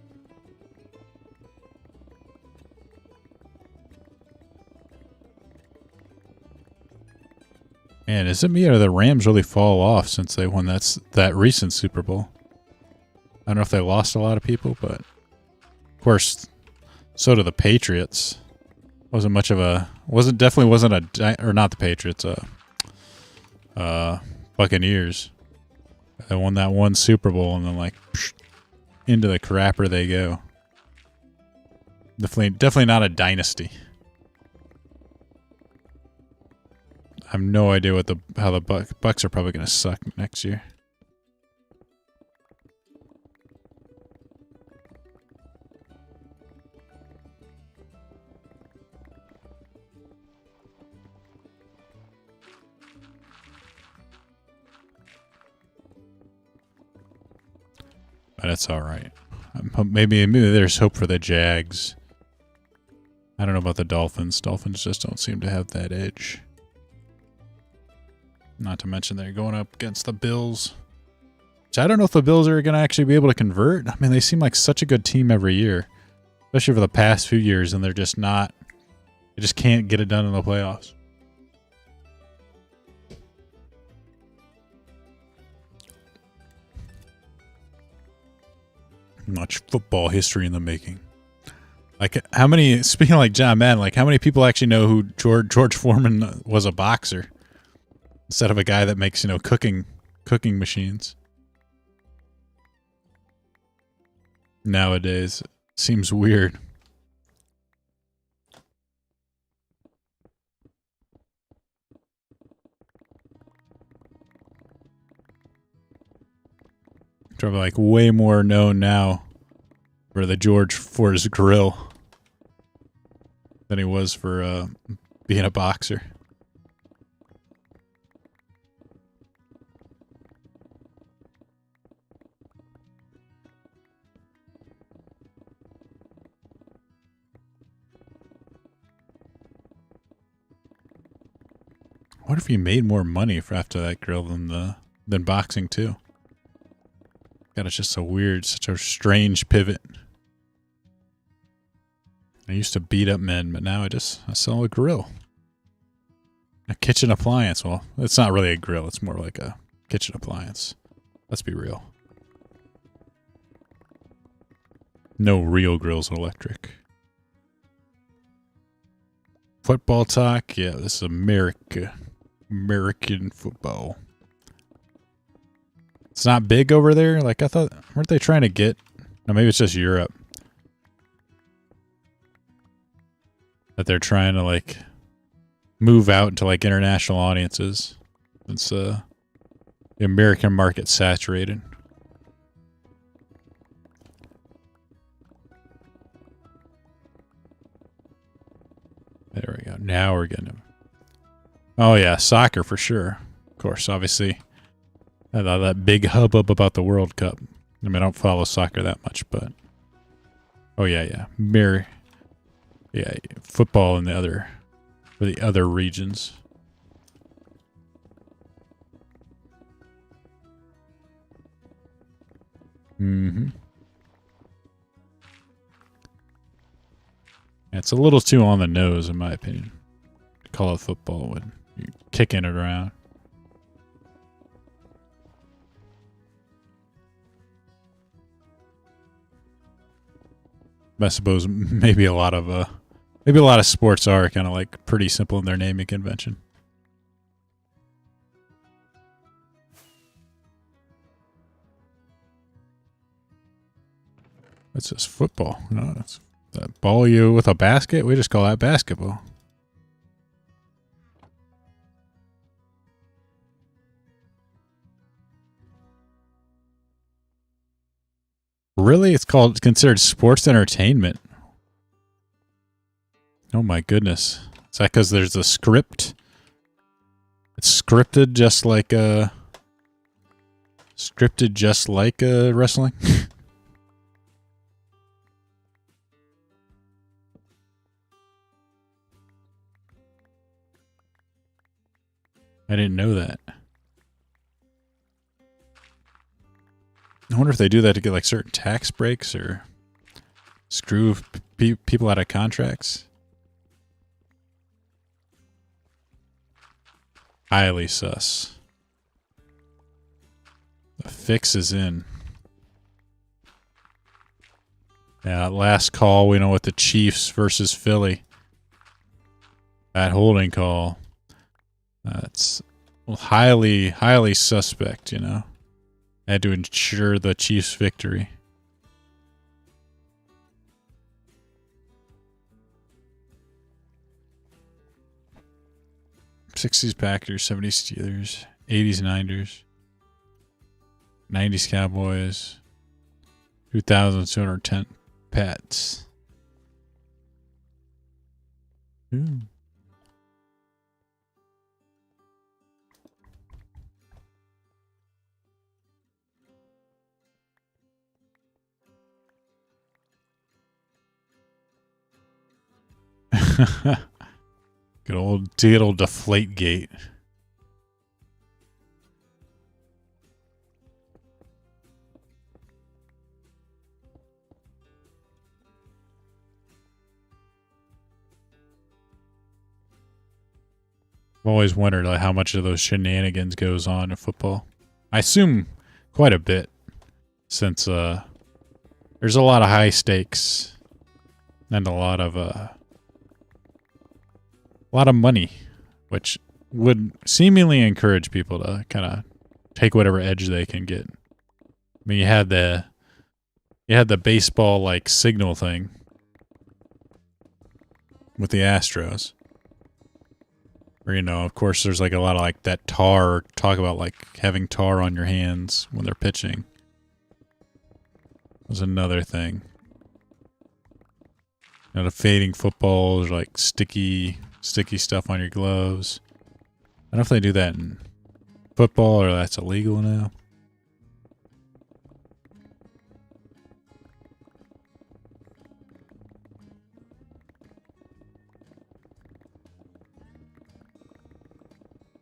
Man, is it me or the Rams really fall off since they won that recent Super Bowl? I don't know if they lost a lot of people, but of course, so do the Patriots. Definitely wasn't or not the Patriots. Buccaneers. They won that one Super Bowl and then like into the crapper they go. Definitely not a dynasty. I have no idea how the Bucks are probably going to suck next year. But that's all right. Maybe there's hope for the Jags. I don't know about the Dolphins. Dolphins just don't seem to have that edge. Not to mention they're going up against the Bills. Which I don't know if the Bills are going to actually be able to convert. I mean, they seem like such a good team every year. Especially for the past few years, and they're just not... They just can't get it done in the playoffs. Much football history in the making. Like, how many... Speaking of like John Madden, like, how many people actually know who George Foreman was a boxer? Instead of a guy that makes, you know, cooking machines. Nowadays. Seems weird. Probably like way more known now for the George for his grill than he was for being a boxer. What if he made more money for after that grill than boxing too? God, it's just so weird, such a strange pivot. I used to beat up men, but now I sell a grill. A kitchen appliance. Well, it's not really a grill, it's more like a kitchen appliance. Let's be real. No real grills are electric. Football talk? Yeah, this is America. American football. It's not big over there? Like, I thought, weren't they trying to get... No, maybe it's just Europe. That they're trying to, like, move out into, like, international audiences. It's, the American market saturated. There we go. Now we're getting them. Oh, yeah. Soccer for sure. Of course, obviously. That big hubbub about the World Cup. I mean, I don't follow soccer that much, but... Oh, yeah. Yeah, football in for the other regions. Mm-hmm. It's a little too on the nose, in my opinion, to call it football when you're kicking it around. I suppose maybe a lot of sports are kind of like pretty simple in their naming convention. It's just football. No, it's that ball you with a basket. We just call that basketball. Really? It's considered sports entertainment. Oh my goodness. Is that because there's a script? It's scripted just like wrestling? I didn't know that. I wonder if they do that to get like certain tax breaks or screw people out of contracts. Highly sus. The fix is in. Yeah, last call, we know what the Chiefs versus Philly. That holding call. That's highly, highly suspect, you know. Had to ensure the Chiefs' victory. '60s Packers, '70s Steelers, '80s Niners, '90s Cowboys, 2000s 210 Pats. Ooh. Good old deflate gate. I've always wondered like, how much of those shenanigans goes on in football. I assume quite a bit, since there's a lot of high stakes and a lot of money, which would seemingly encourage people to kind of take whatever edge they can get. I mean, you had the baseball like signal thing with the Astros. Or, you know, of course, there's like a lot of like that tar, talk about like having tar on your hands when they're pitching. Was another thing. You know, the fading footballs, like sticky stuff on your gloves. I don't know if they do that in football or that's illegal now.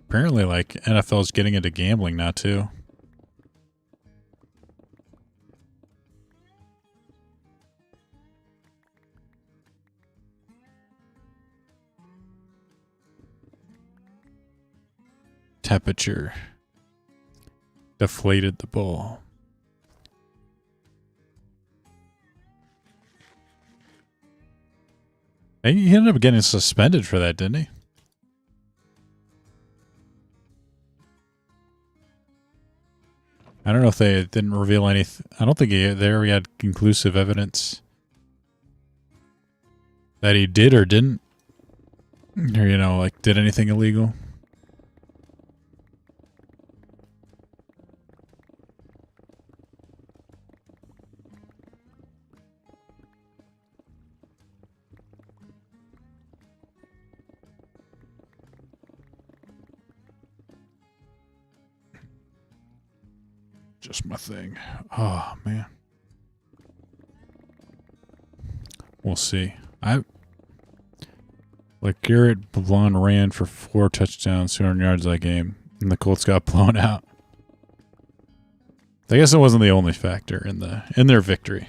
Apparently, like, NFL's getting into gambling now, too. Temperature. Deflated the ball. He ended up getting suspended for that, didn't he? I don't know if they didn't reveal anything. I don't think they ever had conclusive evidence that he did or didn't. Or, you know, like, did anything illegal. Just my thing. Oh, man. We'll see. Like, Garrett Blount ran for 4 touchdowns, 200 yards that game, and the Colts got blown out. I guess it wasn't the only factor in their victory.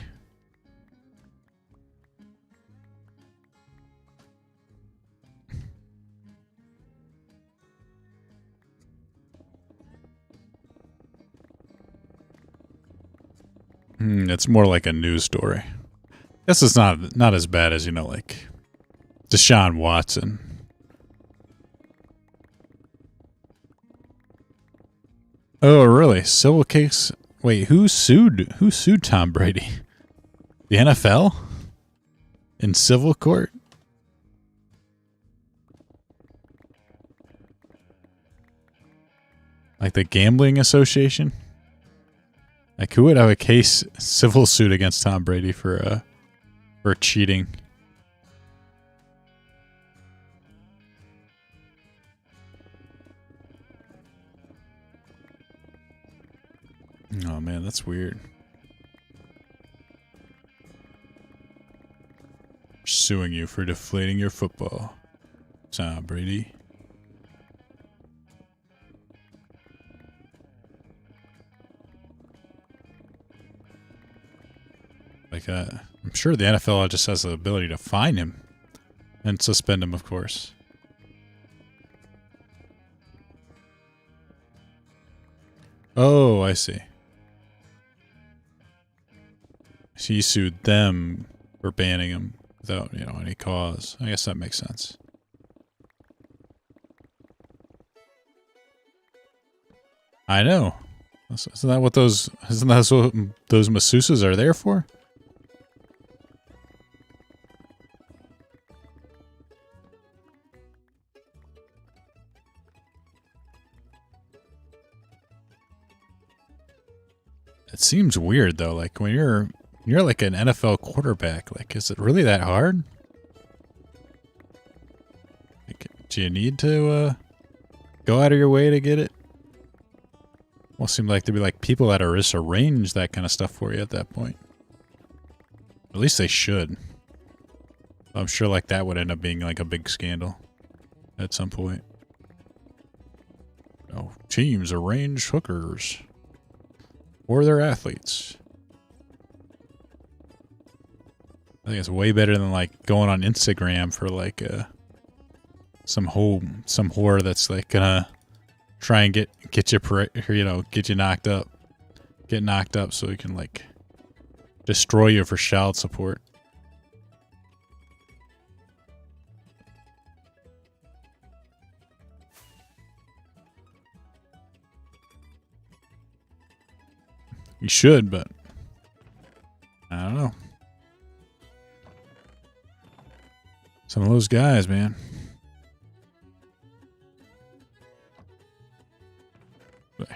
It's more like a news story. This is not as bad as, you know, like Deshaun Watson. Oh, really? Civil case? Wait, who sued Tom Brady? The NFL? In civil court? Like the Gambling Association? Like, who would have a civil suit against Tom Brady for cheating? Oh man, that's weird. Suing you for deflating your football, Tom Brady. Like, I'm sure the NFL just has the ability to fine him and suspend him, of course. Oh, I see. So he sued them for banning him without, you know, any cause. I guess that makes sense. I know. Isn't that what those masseuses are there for? It seems weird though, like when you're like an NFL quarterback, like is it really that hard? Like, do you need to go out of your way to get it? Well, seem like there'd be like people that are just arrange that kind of stuff for you at that point. At least they should. I'm sure like that would end up being like a big scandal at some point. Oh, teams arrange hookers for their athletes. I think it's way better than like going on Instagram for like some whore that's like gonna try and get you get you knocked up, so you can like destroy you for child support. You should, but I don't know. Some of those guys, man.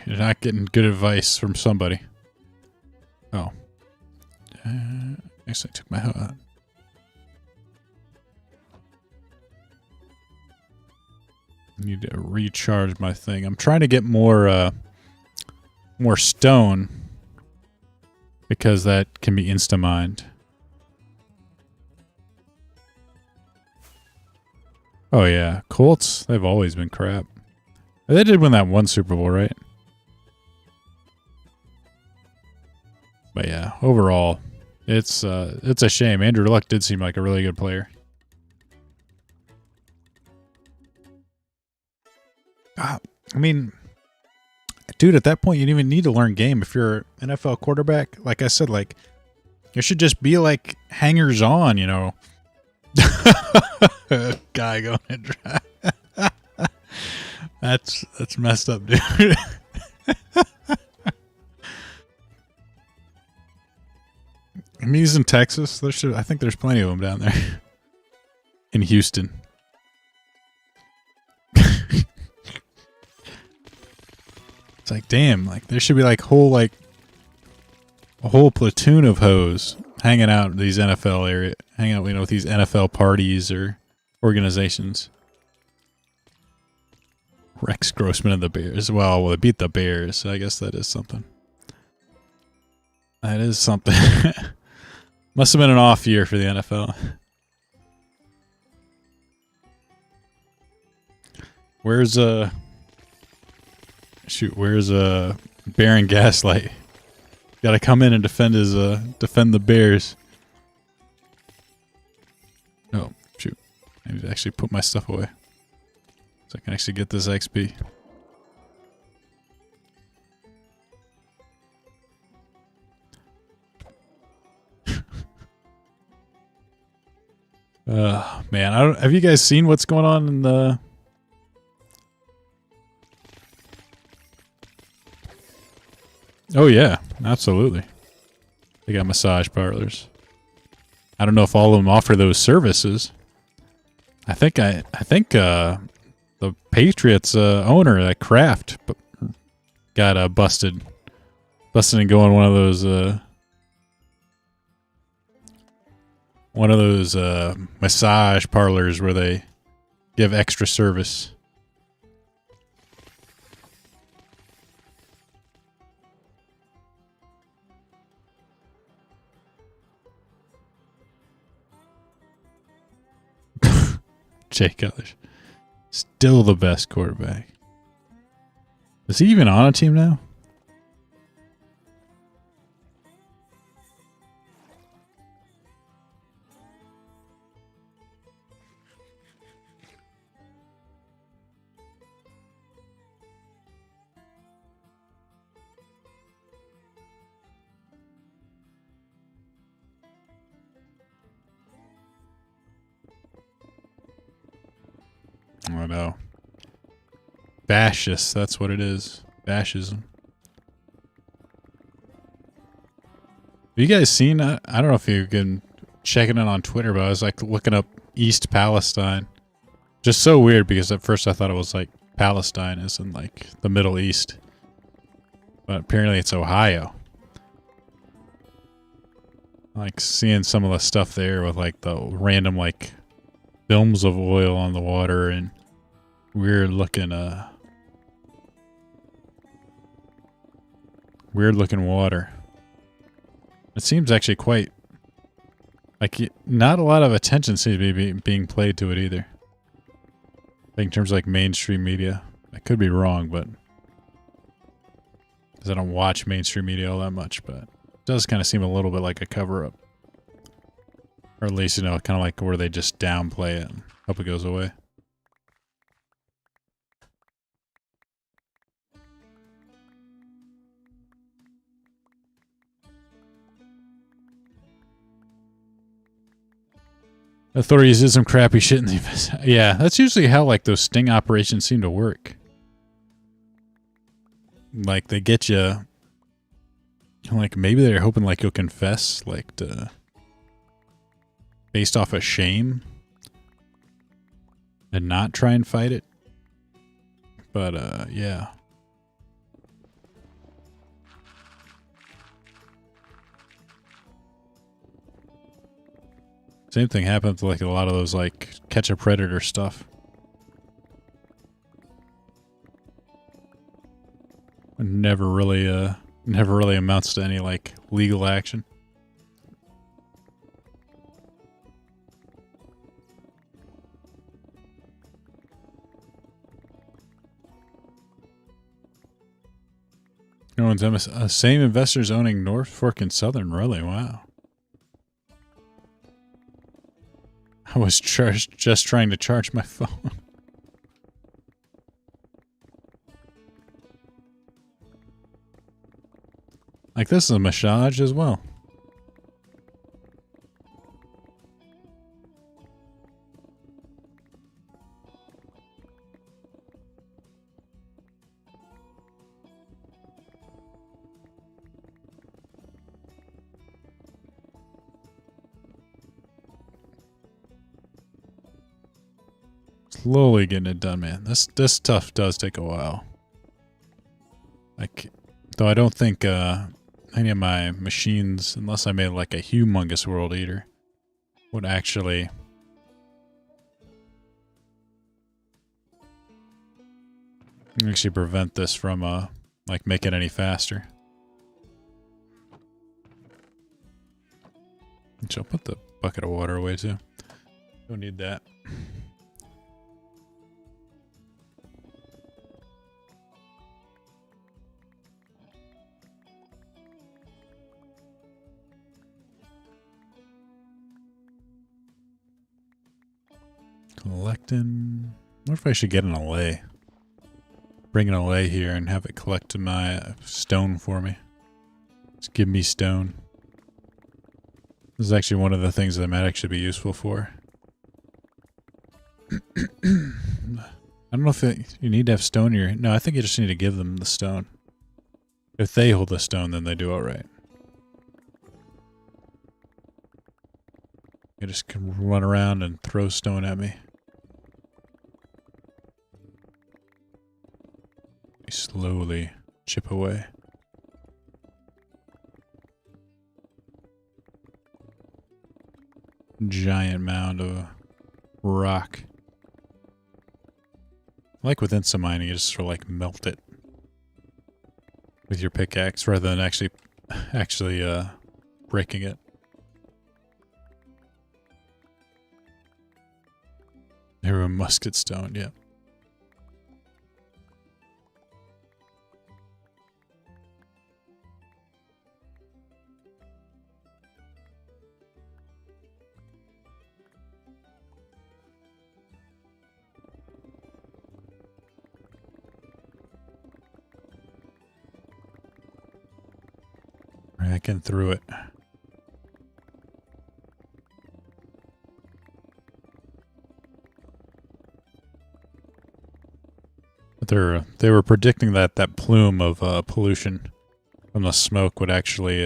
You're not getting good advice from somebody. Oh. Actually, I took my hoe out. I need to recharge my thing. I'm trying to get more stone because that can be insta-mined. Oh yeah, Colts, they've always been crap. They did win that one Super Bowl, right? But yeah, overall, it's a shame. Andrew Luck did seem like a really good player. I mean, dude, at that point, you don't even need to learn game. If you're an NFL quarterback, like I said, like, you should just be like hangers on, you know. Guy going to drive. That's messed up, dude. I mean, he's in Texas. I think there's plenty of them down there. In Houston. It's like, damn, like there should be like a whole platoon of hoes hanging out in these NFL area, hanging out, with these NFL parties or organizations. Rex Grossman of the Bears. Well, they beat the Bears, so I guess that is something. That is something. Must have been an off year for the NFL. Where's Baron Gaslight? Got to come in and defend the Bears. Oh, shoot. I need to actually put my stuff away so I can actually get this XP. Man, have you guys seen what's going on in the... Oh yeah, absolutely. They got massage parlors. I don't know if all of them offer those services. I think the Patriots owner, that Kraft, got busted and going one of those massage parlors where they give extra service. Jay Cutler. Still the best quarterback. Is he even on a team now? Oh no. Fascist, that's what it is. Fascism. Have you guys seen, I don't know if you've been checking it on Twitter, but I was like looking up East Palestine. Just so weird because at first I thought it was like Palestine is in like the Middle East. But apparently it's Ohio. Like seeing some of the stuff there with like the random like films of oil on the water and weird looking water. It seems actually quite Like, not a lot of attention seems to be being played to it either. I think in terms of like mainstream media. I could be wrong, but because I don't watch mainstream media all that much, but it does kind of seem a little bit like a cover-up. Or at least, you know, kind of like where they just downplay it and hope it goes away. Authorities did some crappy shit in the... Yeah, that's usually how, like, those sting operations seem to work. Like, they get you... Like, maybe they're hoping, like, you'll confess, like, based off of shame. And not try and fight it. But, yeah. Same thing happened to, like, a lot of those, like, catch a predator stuff. Never really amounts to any, like, legal action. No one's same investors owning North Fork and Southern. Really? Wow. I was just trying to charge my phone. Like, this is a massage as well. Slowly getting it done, man. This stuff does take a while. Like, though I don't think any of my machines, unless I made like a humongous world eater, would actually prevent this from like make it any faster. So I'll put the bucket of water away too. Don't need that. Collecting. What if I should get an allay? Bring an allay here and have it collect my stone for me. Just give me stone. This is actually one of the things that might actually be useful for. I don't know if you need to have stone here. No, I think you just need to give them the stone. If they hold the stone, then they do all right. You just can run around and throw stone at me. Slowly chip away. Giant mound of rock. Like with instant mining, you just sort of like melt it with your pickaxe rather than actually breaking it. There a musket stone, yeah. Racking through it. But they were predicting that that plume of pollution from the smoke would actually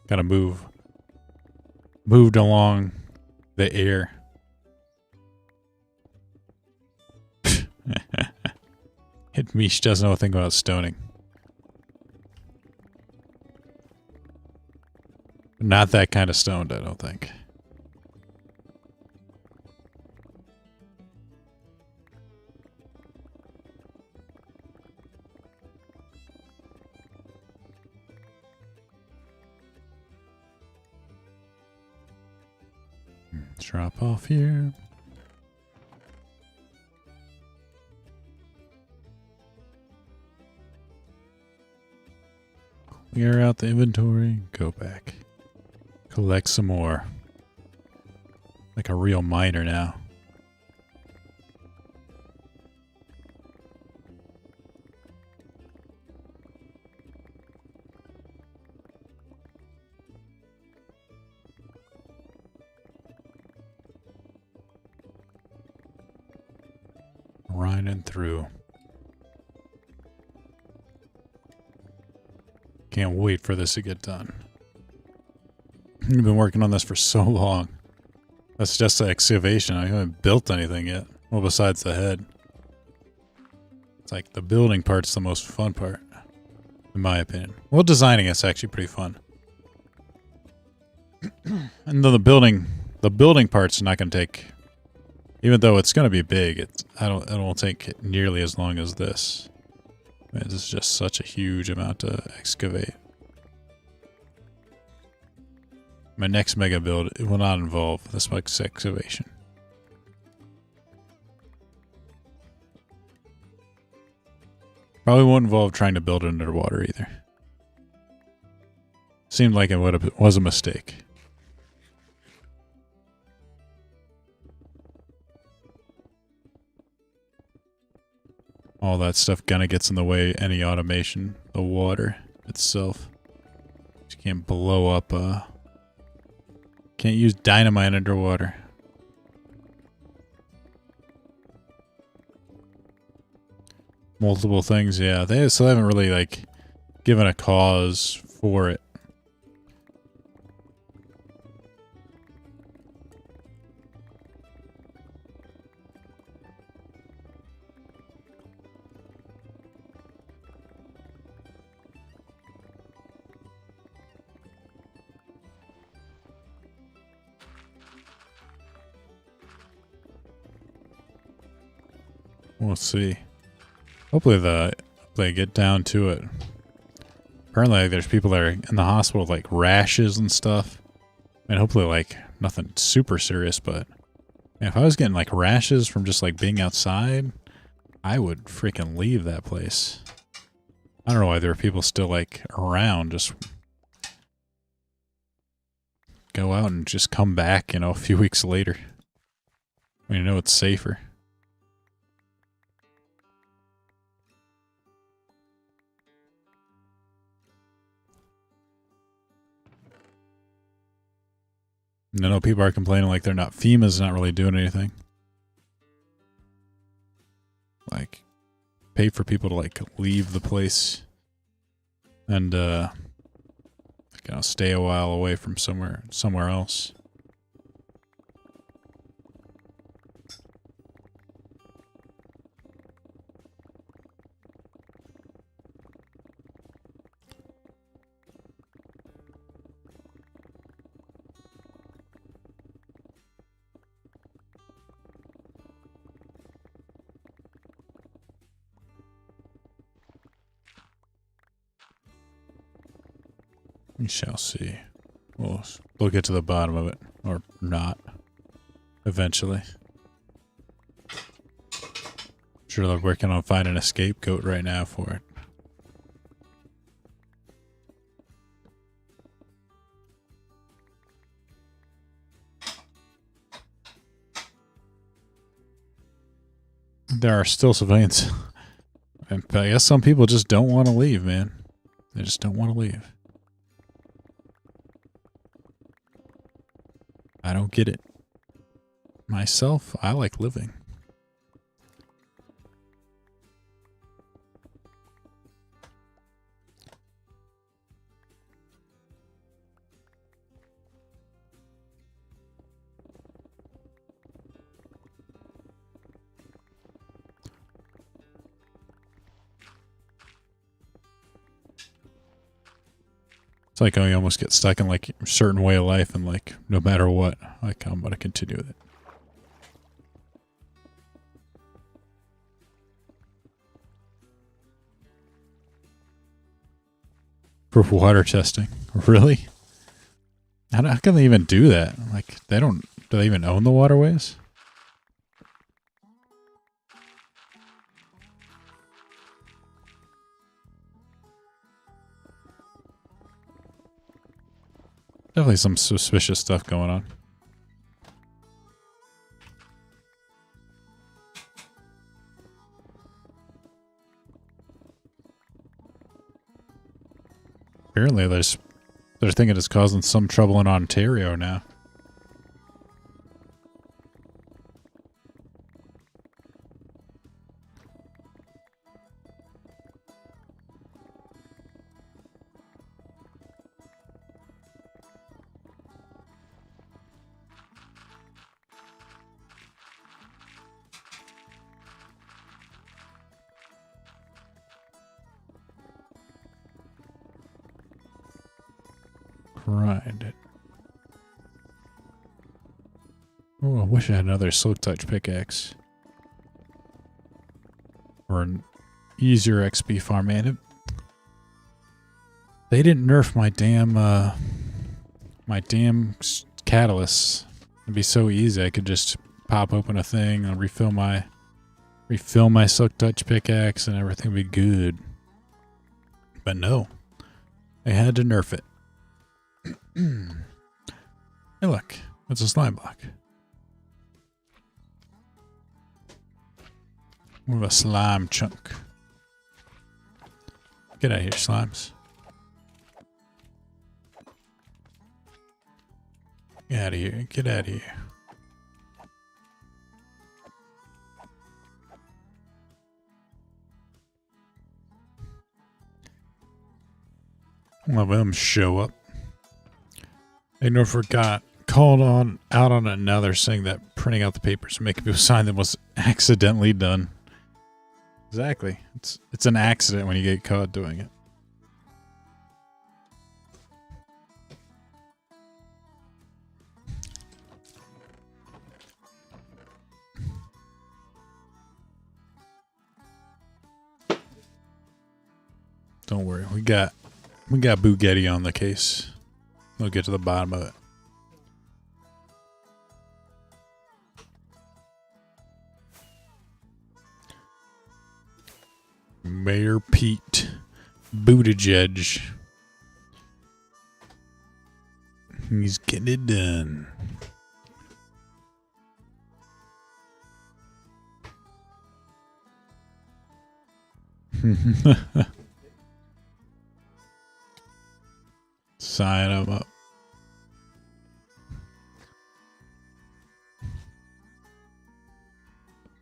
kind of moved along the air. Mish doesn't know a thing about stoning. Not that kind of stoned, I don't think. Drop off here. Clear out the inventory. Go back. Collect some more. Like a real miner now. Grinding through. Can't wait for this to get done. I've been working on this for so long. That's just the excavation. I haven't built anything yet. Well, besides the head. It's like the building part's the most fun part, in my opinion. Well, designing it's actually pretty fun. And then the building part's not going to take, even though it's going to be big, it won't take nearly as long as this. Man, this is just such a huge amount to excavate. My next mega build, it will not involve this much excavation. Probably won't involve trying to build it underwater either. Seemed like it was a mistake. All that stuff kind of gets in the way, any automation, the water itself. You can't blow up, can't use dynamite underwater. Multiple things, yeah. They still haven't really, like, given a cause for it. We'll see. Hopefully they get down to it. Apparently there's people that are in the hospital with like rashes and stuff. And hopefully like nothing super serious, but man, if I was getting like rashes from just like being outside, I would freaking leave that place. I don't know why there are people still like around. Just go out and just come back, you know, a few weeks later. I mean, you know it's safer. I know people are complaining like they're not, FEMA's not really doing anything. Like, pay for people to like leave the place and kind of stay a while away from somewhere else. We shall see. We'll get to the bottom of it. Or not. Eventually. Sure they're working on finding a scapegoat right now for it. There are still civilians. And I guess some people just don't want to leave, man. They just don't want to leave. I don't get it. Myself, I like living. It's like I almost get stuck in like a certain way of life and like no matter what, like I'm gonna continue with it. For water testing. Really? How can they even do that? Like they don't Do they even own the waterways? Definitely some suspicious stuff going on. Apparently they're thinking it's causing some trouble in Ontario now. Grind it. Oh, I wish I had another Silk Touch pickaxe. Or an easier XP farm. Man, they didn't nerf my damn catalysts. It'd be so easy. I could just pop open a thing and refill my Silk Touch pickaxe and everything would be good. But no. They had to nerf it. Hey look, it's a slime block. More of a slime chunk. Get out of here, slimes. Get out of here, get out of here. One of them show up. Ignore got called out on another saying that printing out the papers and making people sign them was accidentally done. Exactly. It's an accident when you get caught doing it. Don't worry. We got Bugatti on the case. We'll get to the bottom of it. Mayor Pete Buttigieg. He's getting it done. Sign him up.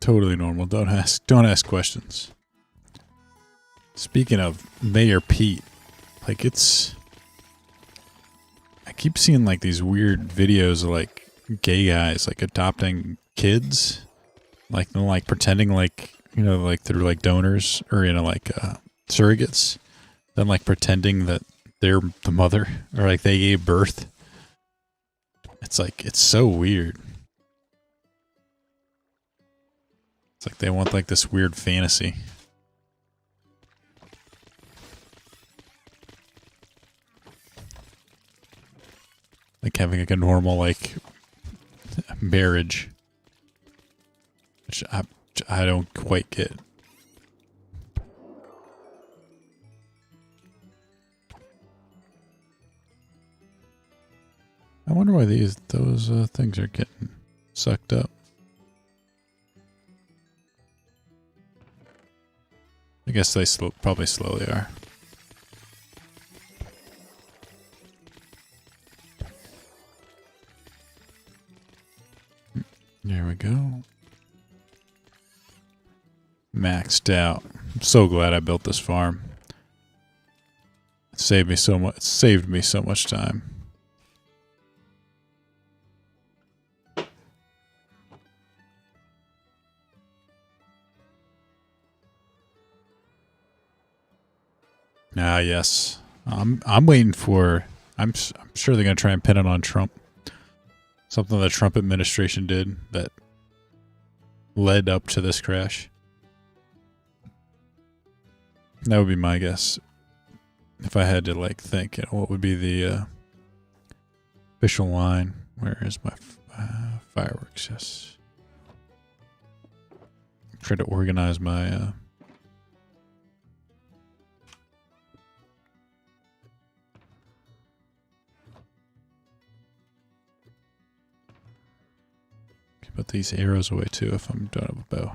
Totally normal. Don't ask questions. Speaking of Mayor Pete, like I keep seeing like these weird videos of like gay guys like adopting kids, like they're like pretending like, you know, like they're like donors or, you know, like surrogates, then like pretending that they're the mother or like they gave birth. It's like, it's so weird. It's like they want like this weird fantasy. Like having like a normal like marriage. Which I don't quite get. I wonder why those things are getting sucked up. I guess they probably slowly are. There we go. Maxed out. I'm so glad I built this farm. It saved me so much. It saved me so much time. Ah, yes. I'm waiting for. I'm sure they're gonna try and pin it on Trump. Something the Trump administration did that led up to this crash. That would be my guess. If I had to like think, you know, what would be the official line? Where is my fireworks, yes. Try to organize my put these arrows away too if I'm done with a bow.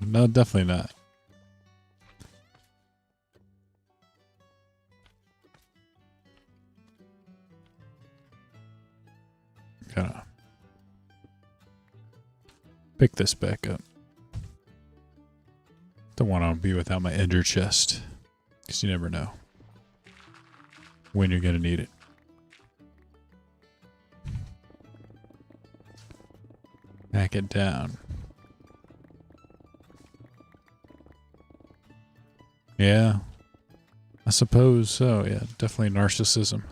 No, definitely not. Gotta pick this back up. Don't want to be without my ender chest, because you never know when you're gonna need it. Back it down. Yeah, I suppose so. Yeah, definitely narcissism.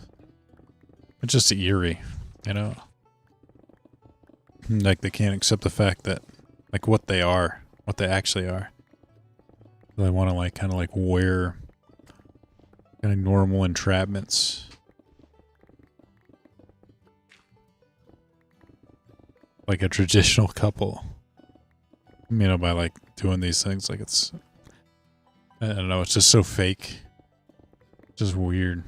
It's just eerie, you know? Like they can't accept the fact that, like, what they are, what they actually are. They want to, like, kind of like wear kind of normal entrapments. Like a traditional couple. You know, by, like, doing these things, like it's... I don't know, it's just so fake. Just weird.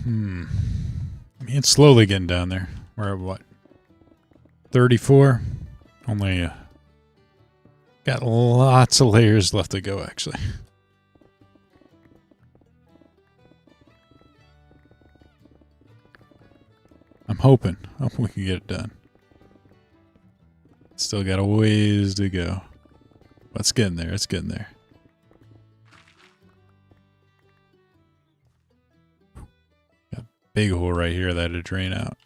I mean, it's slowly getting down there. We're at what? 34? Only got lots of layers left to go, actually. I'm hoping we can get it done. Still got a ways to go. But it's getting there, it's getting there. Big hole right here that had to drain out.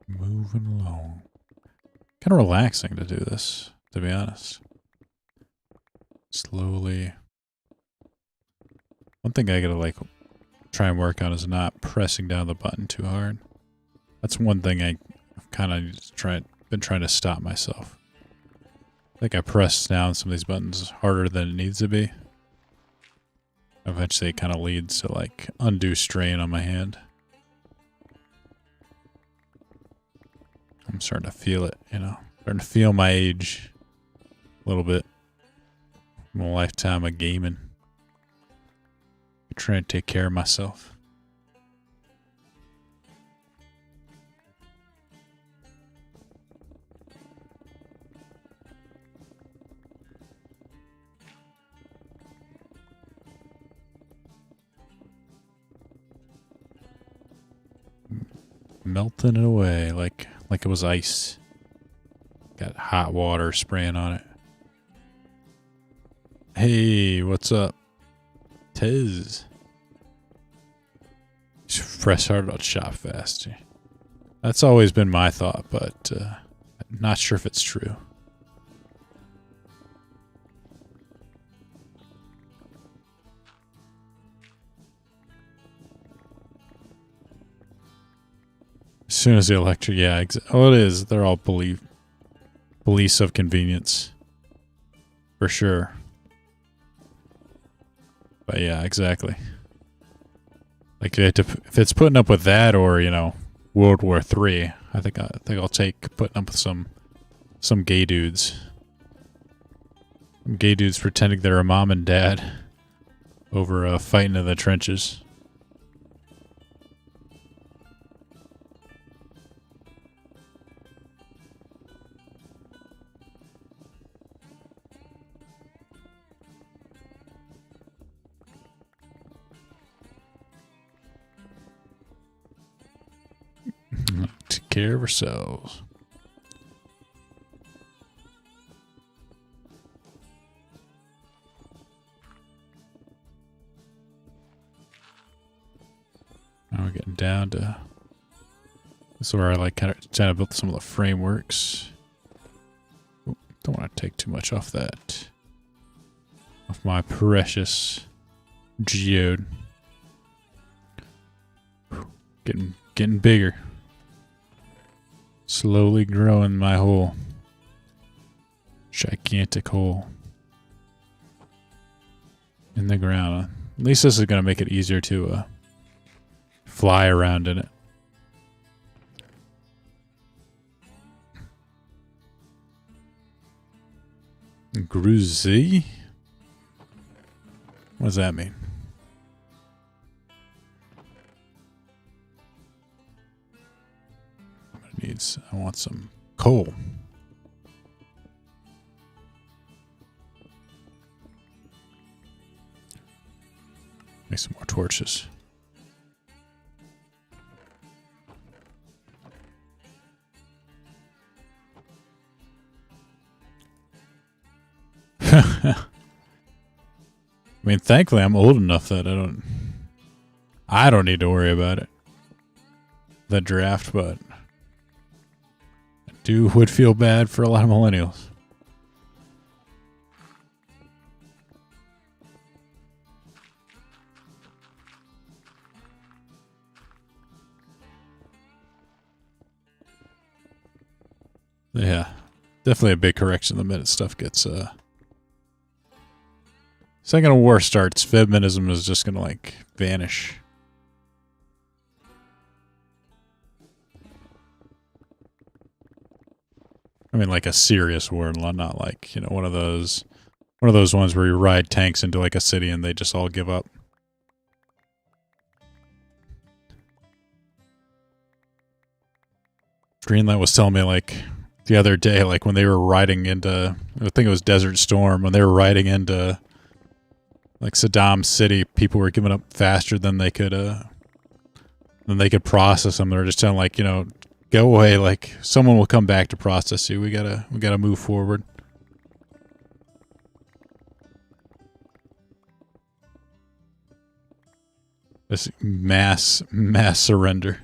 Moving along. Kind of relaxing to do this, to be honest. Slowly. One thing I gotta like try and work on is not pressing down the button too hard. That's one thing I've kind of been trying to stop myself. I think I press down some of these buttons harder than it needs to be. Eventually it kind of leads to like undue strain on my hand. I'm starting to feel it, you know. Starting to feel my age a little bit. My lifetime of gaming. I'm trying to take care of myself. Melting it away like it was ice. Got hot water spraying on it. Hey, what's up? Tez. Press hard about shop fast. That's always been my thought, but I'm not sure if it's true. As soon as the electric, yeah, oh, it is. They're all beliefs of convenience, for sure. But yeah, exactly. Like if it's putting up with that, or you know, World War III, I think I'll take putting up with some gay dudes. Some gay dudes pretending they're a mom and dad over fighting in the trenches. Take care of ourselves. Now we're getting down to this is where I like kind of built some of the frameworks. Ooh, don't want to take too much off that. Off my precious geode. Getting bigger. Slowly growing my hole. Gigantic hole. In the ground. At least this is going to make it easier to fly around in it. Gruzy? What does that mean? I want some coal. Make some more torches. I mean, thankfully I'm old enough that I don't need to worry about it. The draft, but would feel bad for a lot of millennials. Yeah, definitely a big correction the minute stuff gets Second War starts, feminism is just gonna like vanish. I mean, like a serious war, not like, you know, one of those ones where you ride tanks into like a city and they just all give up. Greenland was telling me like the other day, like when they were riding into, I think it was Desert Storm, when they were riding into like Saddam City, people were giving up faster than they could process them. They were just telling like, you know, go away, like someone will come back to process you. We gotta move forward. This mass surrender.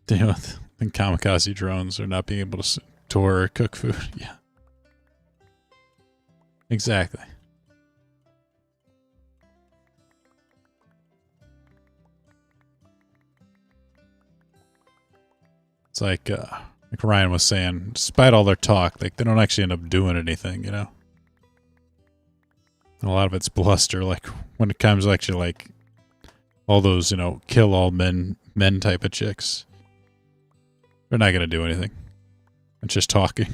Deal with and kamikaze drones are not being able to store or cook food. Yeah. Exactly. It's like Ryan was saying, despite all their talk, like they don't actually end up doing anything, you know? And a lot of it's bluster, like when it comes to actually like all those, you know, kill all men type of chicks. They're not going to do anything. It's just talking.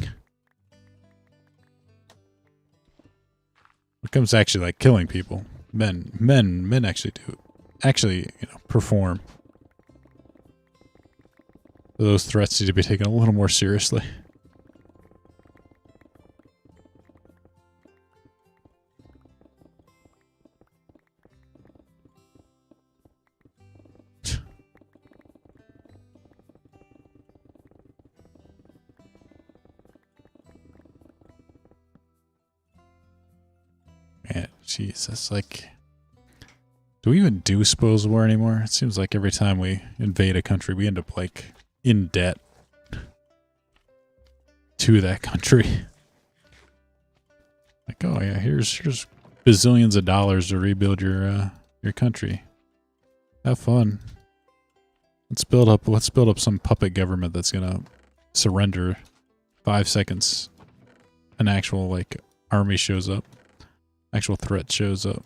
When it comes to actually like killing people, men actually you know, perform. Those threats need to be taken a little more seriously. Man, jeez, that's like... Do we even do spoils war anymore? It seems like every time we invade a country, we end up like in debt to that country. Like, oh yeah, here's bazillions of dollars to rebuild your country. Have fun. Let's build up some puppet government that's gonna surrender 5 seconds. An actual like army shows up. Actual threat shows up.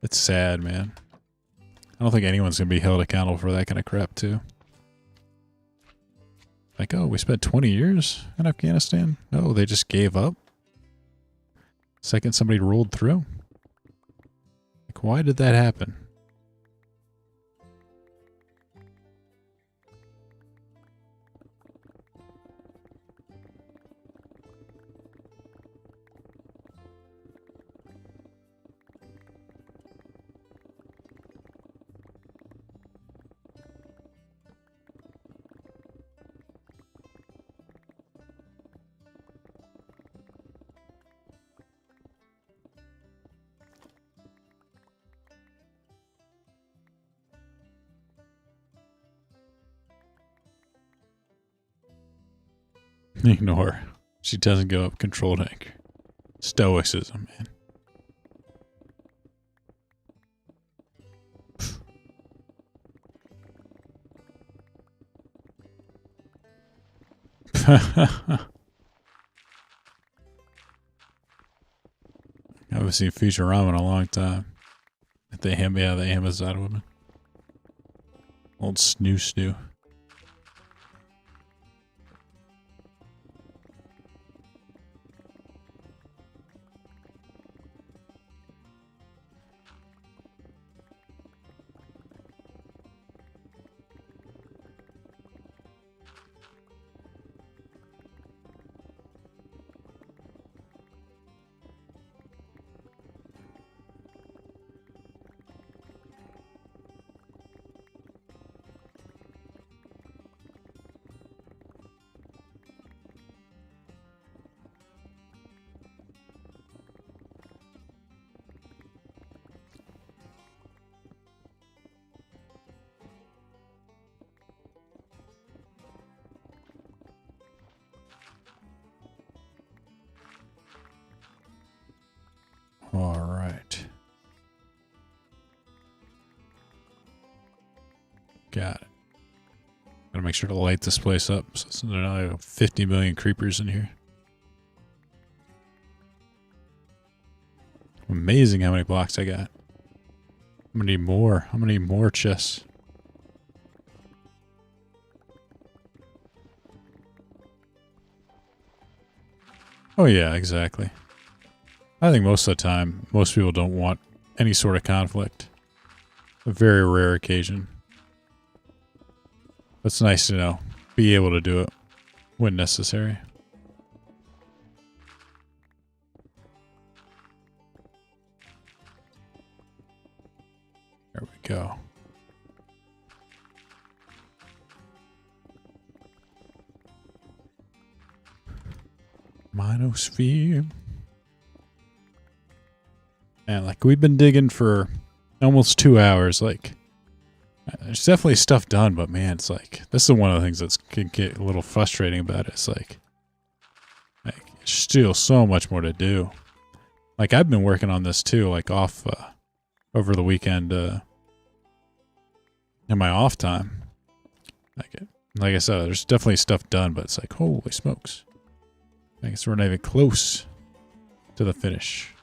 It's sad, man. I don't think anyone's gonna be held accountable for that kind of crap too. Like, oh, we spent 20 years in Afghanistan? No, they just gave up. Second somebody rolled through. Like, why did that happen? Ignore. She doesn't go up controlled anchor. Stoicism, man. I haven't seen Futurama in a long time. The Amazon woman. Old snoo. All right. Got it. Gotta make sure to light this place up. So there are now 50 million creepers in here. Amazing how many blocks I got. I'm gonna need more. I'm gonna need more chests. Oh yeah, exactly. I think most of the time, most people don't want any sort of conflict. A very rare occasion. It's nice to know. Be able to do it when necessary. There we go. MineOSphere. And like we've been digging for almost 2 hours. Like there's definitely stuff done, but man, it's like this is one of the things that can get a little frustrating about it. It's like there's still so much more to do. Like I've been working on this too, like off over the weekend in my off time. Like I said, there's definitely stuff done, but it's like holy smokes. I guess we're not even close to the finish.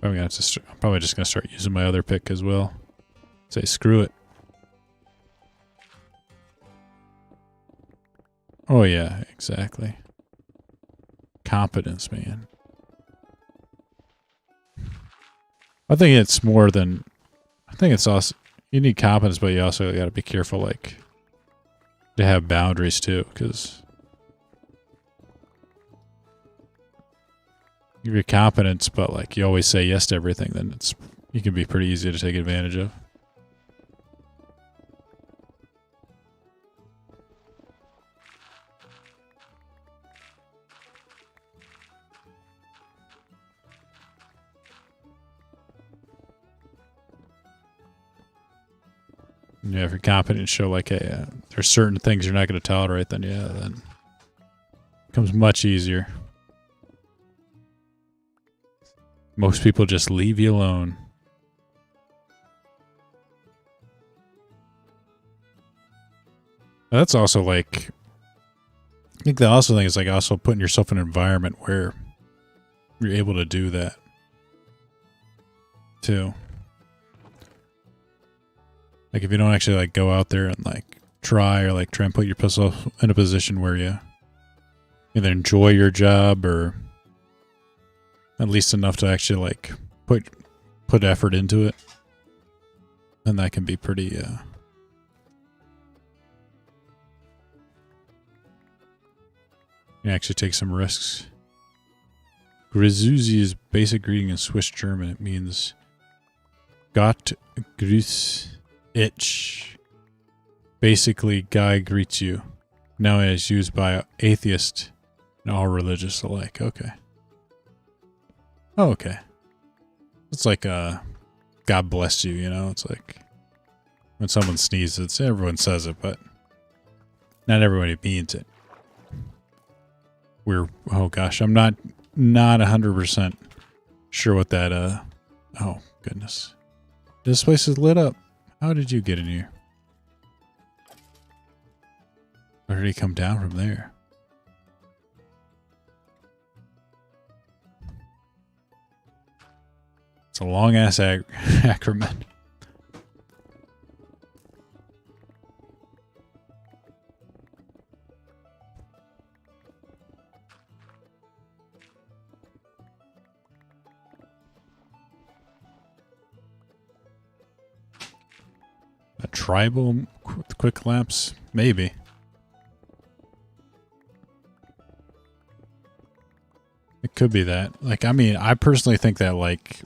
I'm probably just gonna start using my other pick as well. Say screw it. Oh yeah, exactly. Competence, man. I think it's more than. I think it's also you need competence, but you also got to be careful, like to have boundaries too, because if you're competent, but like you always say yes to everything, then you can be pretty easy to take advantage of. Yeah, if you're competent, show like, hey, there's certain things you're not going to tolerate, then yeah, then Becomes much easier. Most people just leave you alone. That's also like, I think the also thing is like also putting yourself in an environment where you're able to do that too. Like if you don't actually like go out there and like try and put yourself in a position where you either enjoy your job or at least enough to actually like put effort into it, then that can be pretty you actually take some risks. Grüße is basic greeting in Swiss German. It means Gott grüß ich. Basically, Guy greets you. Now it is used by atheists and all religious alike. Okay. Oh, okay. It's like God bless you, you know? It's like when someone sneezes, everyone says it, but not everybody means it. Oh gosh, I'm not 100% sure what that, oh goodness. This place is lit up. How did you get in here? Or did he come down from there? It's a long ass acronym. A tribal quick collapse? Maybe. It could be that. Like, I mean, I personally think that, like,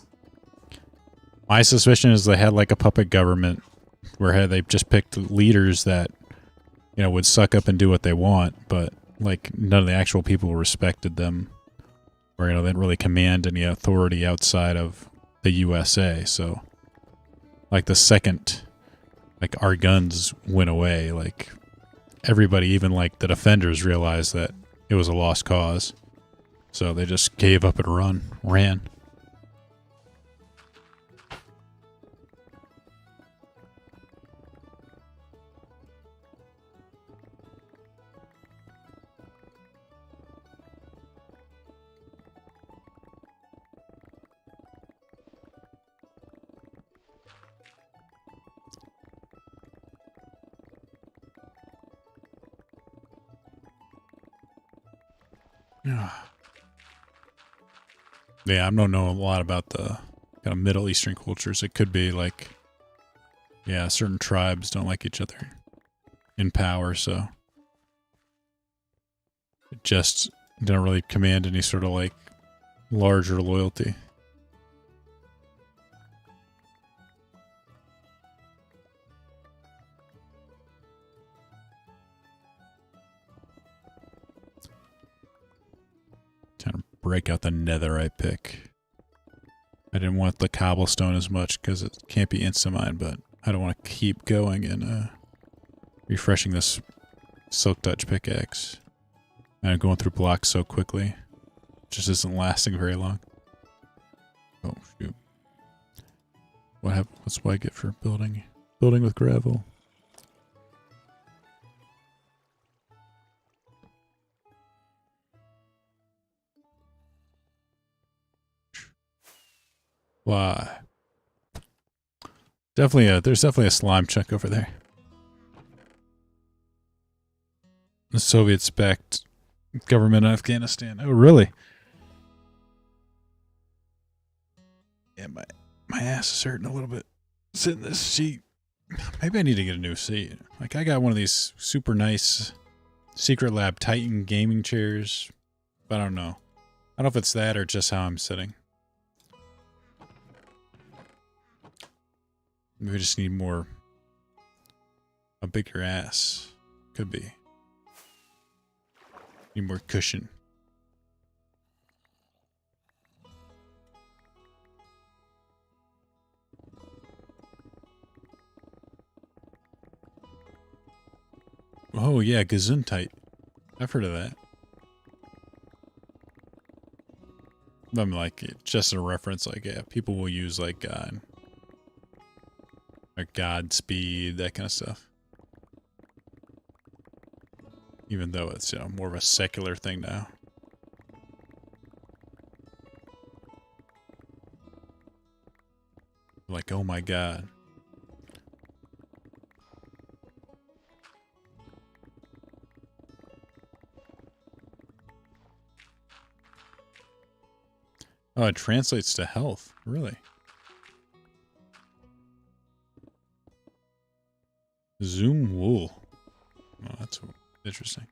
my suspicion is they had, like, a puppet government where they just picked leaders that, you know, would suck up and do what they want, but, like, none of the actual people respected them. Or, you know, they didn't really command any authority outside of the USA, so, like, the second, like, our guns went away, like, everybody, even, like, the defenders realized that it was a lost cause. So they just gave up and ran. Yeah, I don't know a lot about the kind of Middle Eastern cultures. It could be like, yeah, certain tribes don't like each other in power, so it just don't really command any sort of like larger loyalty. Trying to break out the netherite pick. I didn't want the cobblestone as much because it can't be insta-mine, but I don't want to keep going and refreshing this silk touch pickaxe. And I'm going through blocks so quickly. It just isn't lasting very long. Oh, shoot. What's what I get for building with gravel? Why? There's definitely a slime chunk over there. The Soviet-backed government of Afghanistan. Oh, really? Yeah, my ass is hurting a little bit. Sitting in this seat. Maybe I need to get a new seat. Like, I got one of these super nice Secret Lab Titan gaming chairs. But I don't know. I don't know if it's that or just how I'm sitting. Maybe we just need a bigger ass. Could be. Need more cushion. Oh yeah, Gesundheit. I've heard of that. I'm like, just a reference, like, yeah, people will use, like, God. Or Godspeed, that kind of stuff. Even though it's, you know, more of a secular thing now. Like, oh my God. Oh, it translates to health. Really? Zoom wool. Oh, that's interesting.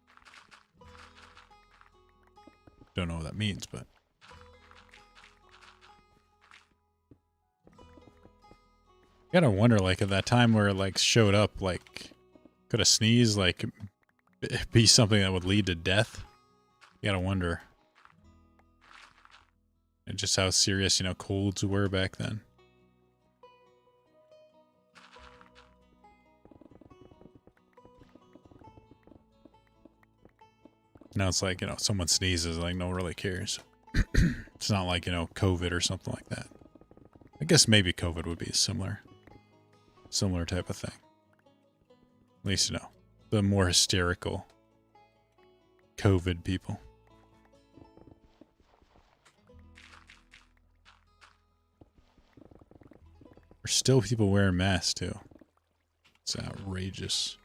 Don't know what that means, but... I gotta wonder, like, at that time where it, like, showed up, like... Could a sneeze, like, be something that would lead to death? You gotta wonder. And just how serious, you know, colds were back then. Now it's like, you know, someone sneezes, like, no one really cares. It's not like, you know, COVID or something like that. I guess maybe COVID would be a similar type of thing. At least, you know, the more hysterical COVID people. There's still people wearing masks, too. It's outrageous.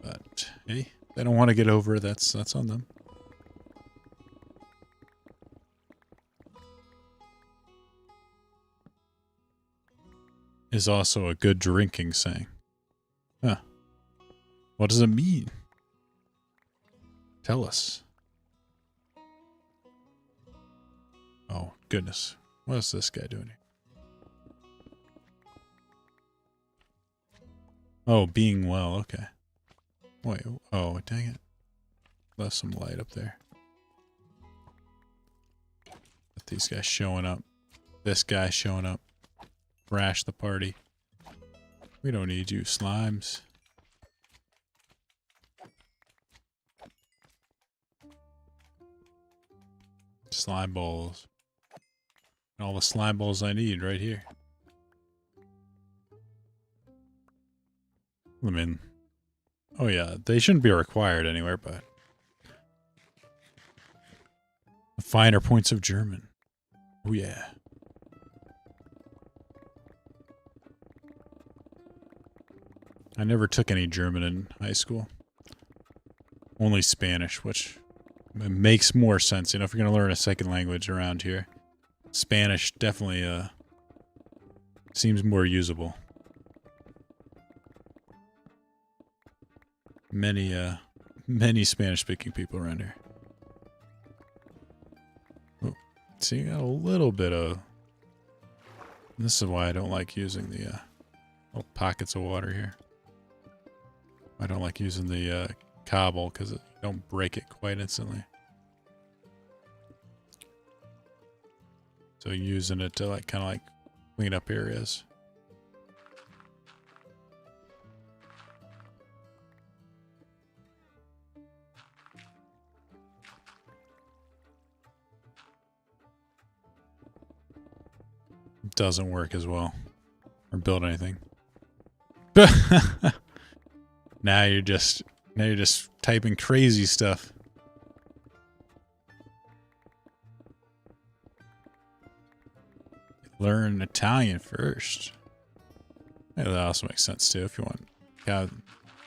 But, hey, they don't want to get over it, that's on them. Is also a good drinking saying. Huh. What does it mean? Tell us. Oh, goodness. What is this guy doing here? Oh, being well, okay. Wait, oh, dang it. Left some light up there. With these guys showing up. This guy showing up. Crash the party. We don't need you, slimes. Slime balls. And all the slime balls I need right here. I mean, oh yeah, they shouldn't be required anywhere, but... The finer points of German. Oh yeah. I never took any German in high school. Only Spanish, which makes more sense. You know, if you're going to learn a second language around here, Spanish definitely seems more usable. Many Spanish-speaking people around here. Oh, see, got a little bit of... This is why I don't like using the little pockets of water here. I don't like using the cobble because you don't break it quite instantly. So using it to like kind of like clean up areas. Doesn't work as well or build anything. Now you're just typing crazy stuff. Learn Italian first. Yeah, that also makes sense too if you want. Yeah,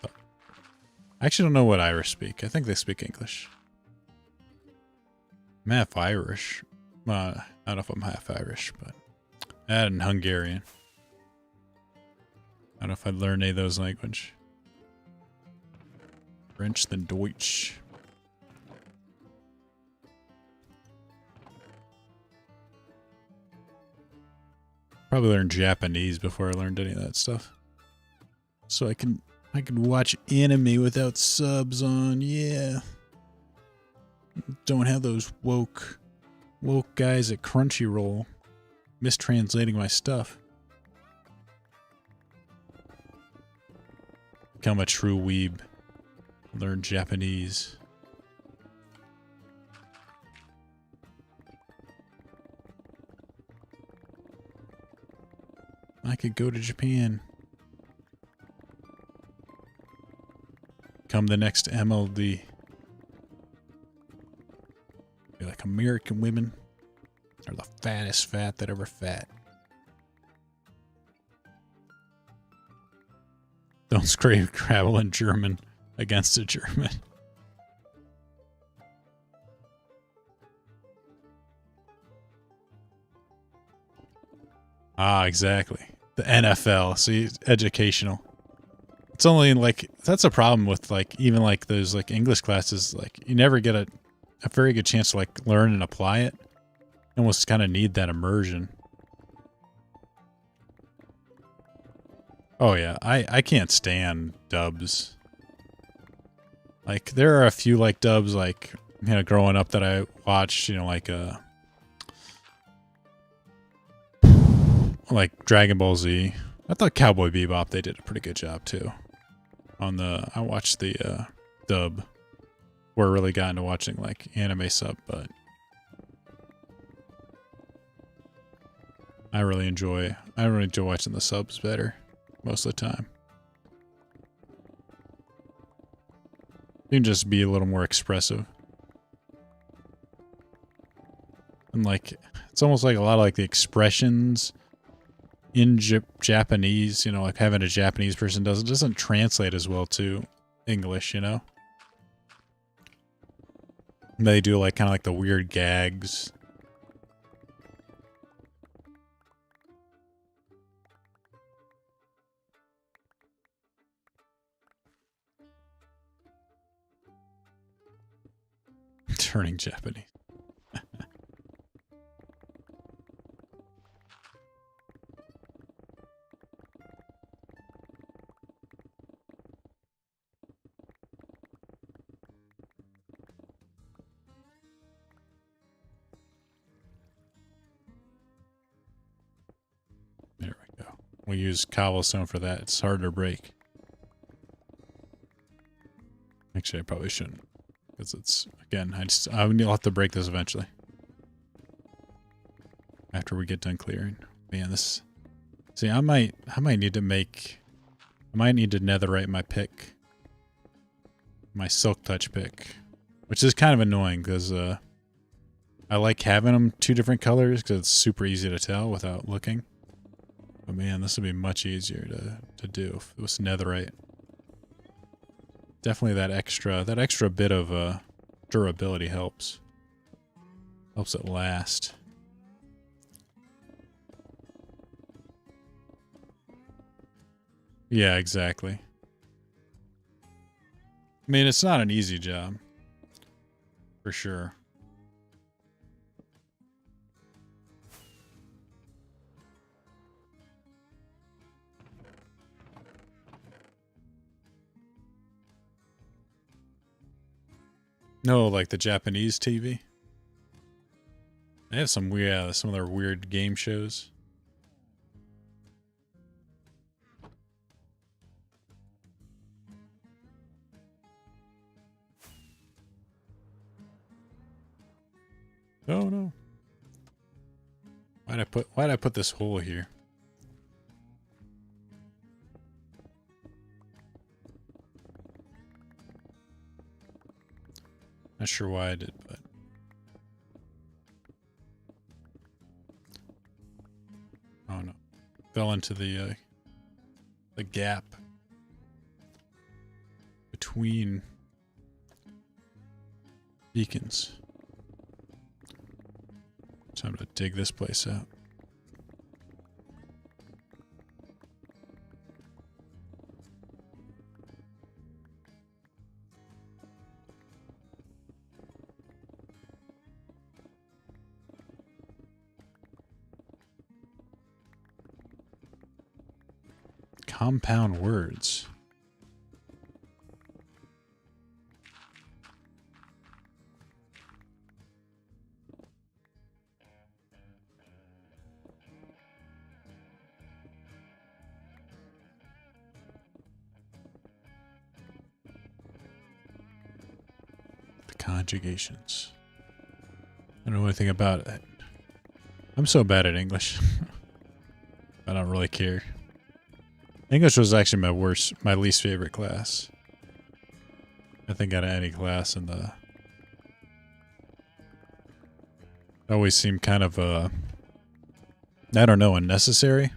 I actually don't know what Irish speak. I think they speak English. I'm half Irish. Well, I don't know if I'm half Irish, but and Hungarian. I don't know if I'd learn any of those languages. French than Deutsch. Probably learn Japanese before I learned any of that stuff. So I can watch anime without subs on, yeah. Don't have those woke guys at Crunchyroll mistranslating my stuff. Become a true weeb. Learn Japanese. I could go to Japan. Come the next MLD. Be like American women are the fattest fat that ever fat. Don't scrape gravel in German against a German. Ah, exactly. The NFL. See, educational. It's only like, that's a problem with like, even like those like English classes, like you never get a very good chance to like learn and apply it. You almost kind of need that immersion. Oh yeah, I can't stand dubs. Like there are a few like dubs like, you know, growing up that I watched, you know, like Dragon Ball Z. I thought Cowboy Bebop, they did a pretty good job too. On the, I watched the dub. We're really got into watching like anime sub, but I really enjoy watching the subs better most of the time. You can just be a little more expressive. And like, it's almost like a lot of like the expressions in Japanese, you know, like having a Japanese person doesn't translate as well to English, you know? They do like kind of like the weird gags. Turning Japanese. There we go. We use cobblestone for that. It's hard to break. Actually, I probably shouldn't. Because it's, again, I will have to break this eventually. After we get done clearing. Man, this... See, I might need to netherite my pick. My silk touch pick. Which is kind of annoying, because I like having them two different colors, because it's super easy to tell without looking. But man, this would be much easier to do if it was netherite. Definitely that extra bit of durability helps. Helps it last. Yeah, exactly. I mean, it's not an easy job. For sure. No, like the Japanese TV. They have some weird, some of their weird game shows. Oh no. Why'd I put this hole here? Not sure why I did, but oh no. Fell into the gap between beacons. Time to dig this place out. Compound words. Conjugations. I don't know anything about it. I'm so bad at English. I don't really care. English was actually my least favorite class. I think out of any class in the... It always seemed kind of, I don't know, unnecessary.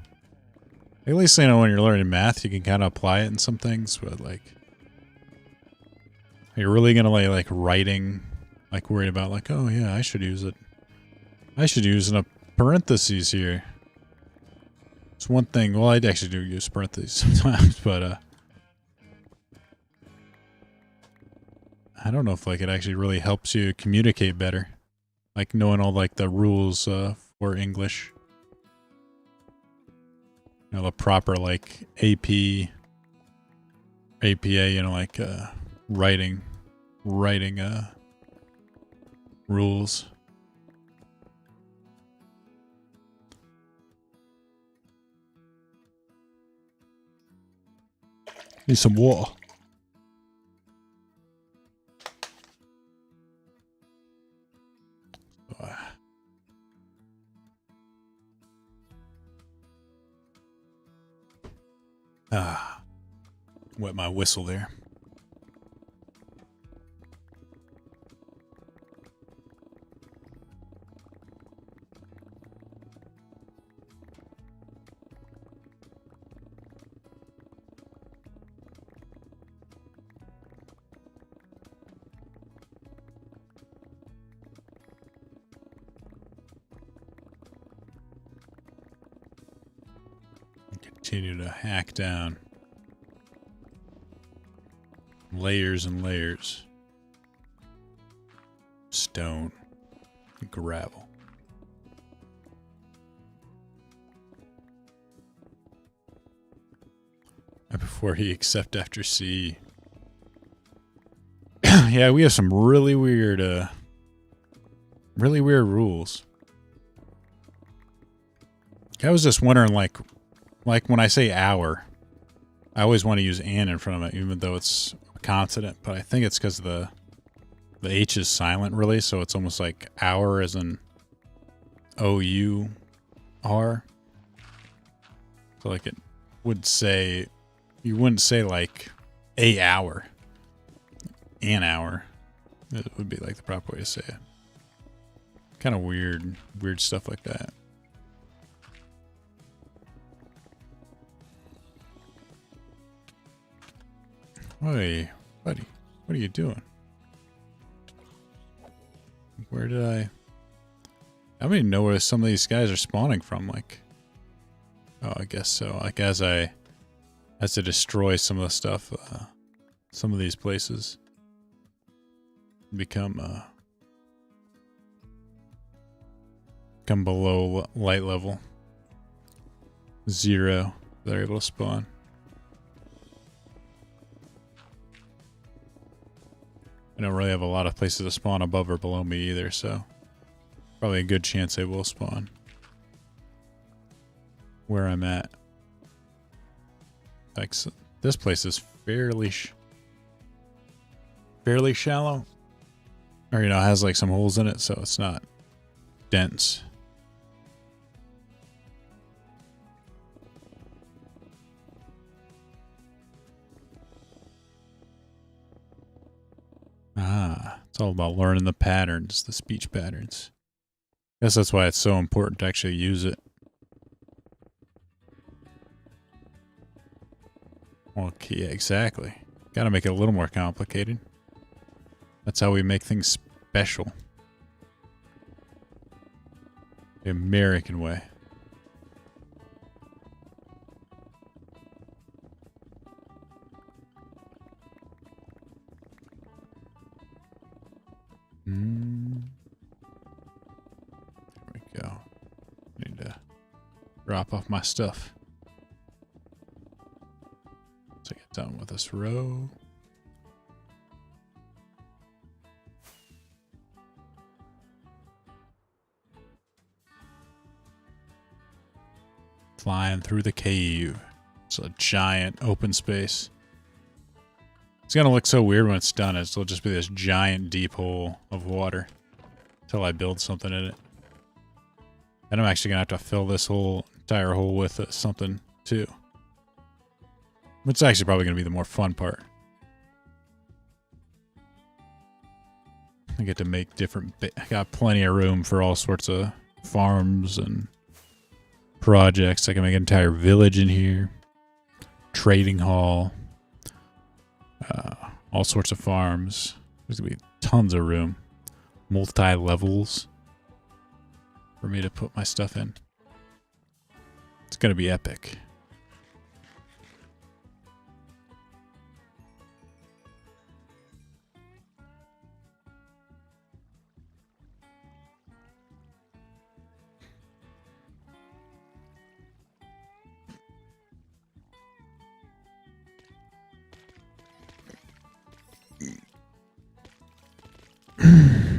At least, you know, when you're learning math, you can kind of apply it in some things, but, like... You're really gonna, like writing, like, worried about, like, oh, yeah, I should use it. I should use a parentheses here. It's one thing. Well, I actually do use parentheses sometimes, but, I don't know if, like, it actually really helps you communicate better. Like, knowing all, like, the rules, for English. You know, the proper, like, APA, you know, like, writing, rules. Need some water. Wet my whistle there. Continue to hack down layers and layers. Stone, gravel. And before he accept after C. Yeah, we have some really weird rules. I was just wondering, like when I say hour, I always want to use an in front of it, even though it's a consonant. But I think it's because the H is silent, really, so it's almost like hour as in O-U-R. So like it would say, you wouldn't say like a hour, an hour. It would be like the proper way to say it. Kind of weird stuff like that. Hey, buddy, what are you doing? Where did I don't even know where some of these guys are spawning from, like... Oh, I guess so. Like, as I destroy some of the stuff, some of these places become below light level 0. They're able to spawn. I don't really have a lot of places to spawn above or below me either, so probably a good chance they will spawn where I'm at. Like, so this place is fairly shallow, or you know, has like some holes in it, so it's not dense. It's all about learning the patterns, the speech patterns. I guess that's why it's so important to actually use it. Okay, exactly. Gotta make it a little more complicated. That's how we make things special. The American way. There we go. Need to drop off my stuff. So get done with this row. Flying through the cave. It's a giant open space. It's gonna look so weird when it's done. It'll just be this giant deep hole of water until I build something in it. And I'm actually gonna have to fill this whole entire hole with something too. It's actually probably going to be the more fun part. I get to make different... I got plenty of room for all sorts of farms and projects. I can make an entire village in here. Trading hall. All sorts of farms. There's going to be tons of room. Multi-levels for me to put my stuff in. It's going to be epic.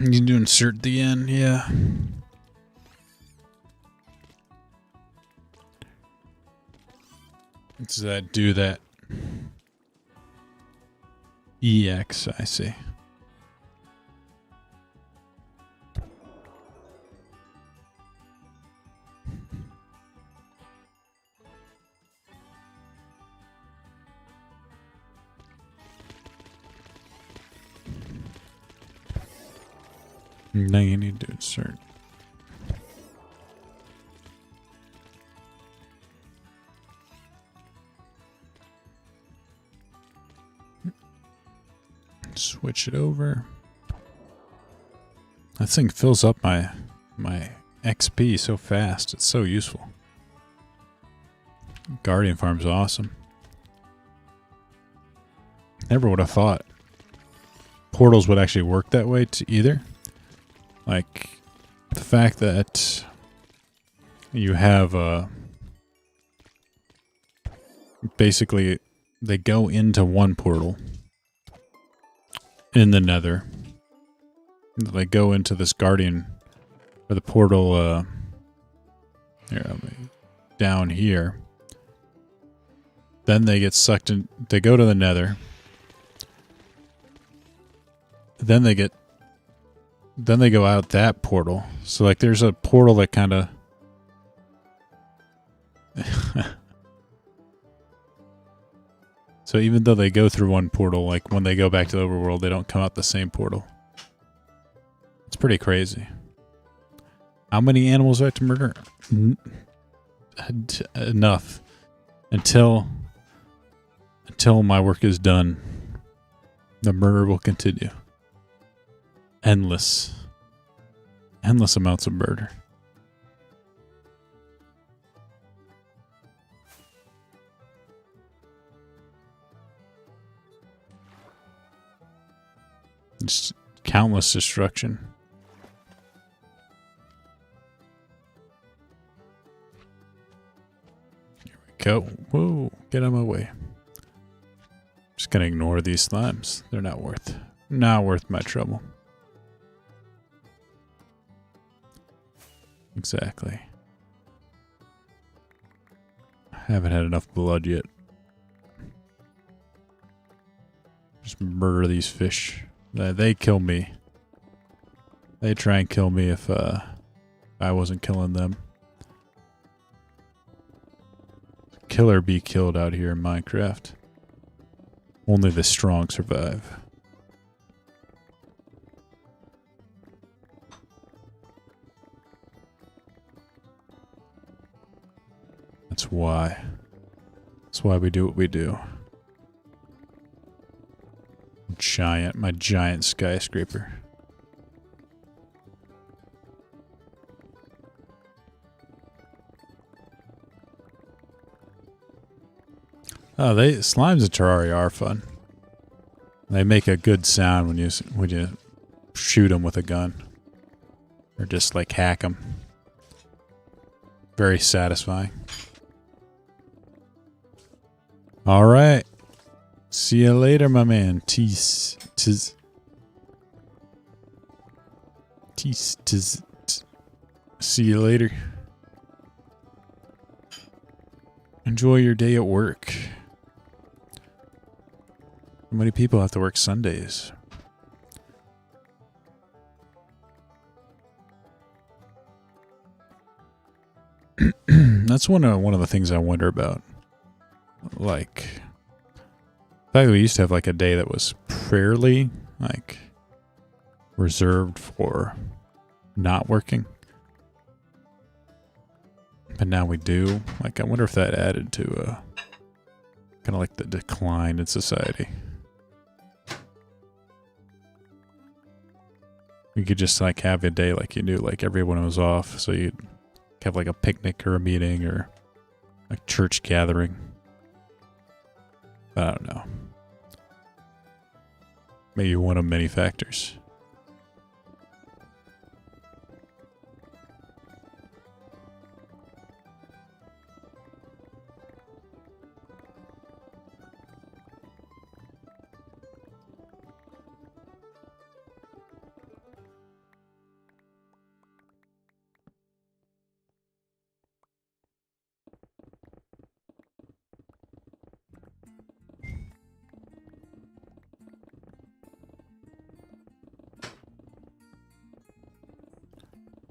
You do insert at the end, yeah. Does that do that? EX, I see. Now you need to insert. Switch it over. That thing fills up my XP so fast. It's so useful. Guardian Farm's awesome. Never would have thought portals would actually work that way either. Like, the fact that you have basically they go into one portal in the Nether. They go into this Guardian or the portal down here. Then they get sucked in. They go to the Nether. Then they go out that portal. So like there's a portal that kind of So even though they go through one portal, like when they go back to the overworld, they don't come out the same portal. It's pretty crazy. How many animals do I have to murder? Enough. Until my work is done, the murder will continue. Endless amounts of murder. Just countless destruction. Here we go. Whoa, get out of my way. Just gonna ignore these slimes. They're not worth my trouble. Exactly. I haven't had enough blood yet. Just murder these fish. They kill me. They try and kill me if I wasn't killing them. Kill or be killed out here in Minecraft. Only the strong survive. That's why. That's why we do what we do. My giant skyscraper. Oh, slimes in Terraria are fun. They make a good sound when you shoot them with a gun, or just like hack them. Very satisfying. All right. See you later, my man. Tease. See you later. Enjoy your day at work. How many people have to work Sundays? That's That's one of the things I wonder about. Like, the fact that we used to have like a day that was fairly like reserved for not working. But now we do. Like, I wonder if that added to kind of like the decline in society. You could just like have a day like you knew, like everyone was off, so you'd have like a picnic or a meeting or a church gathering. But I don't know. Maybe one of many factors.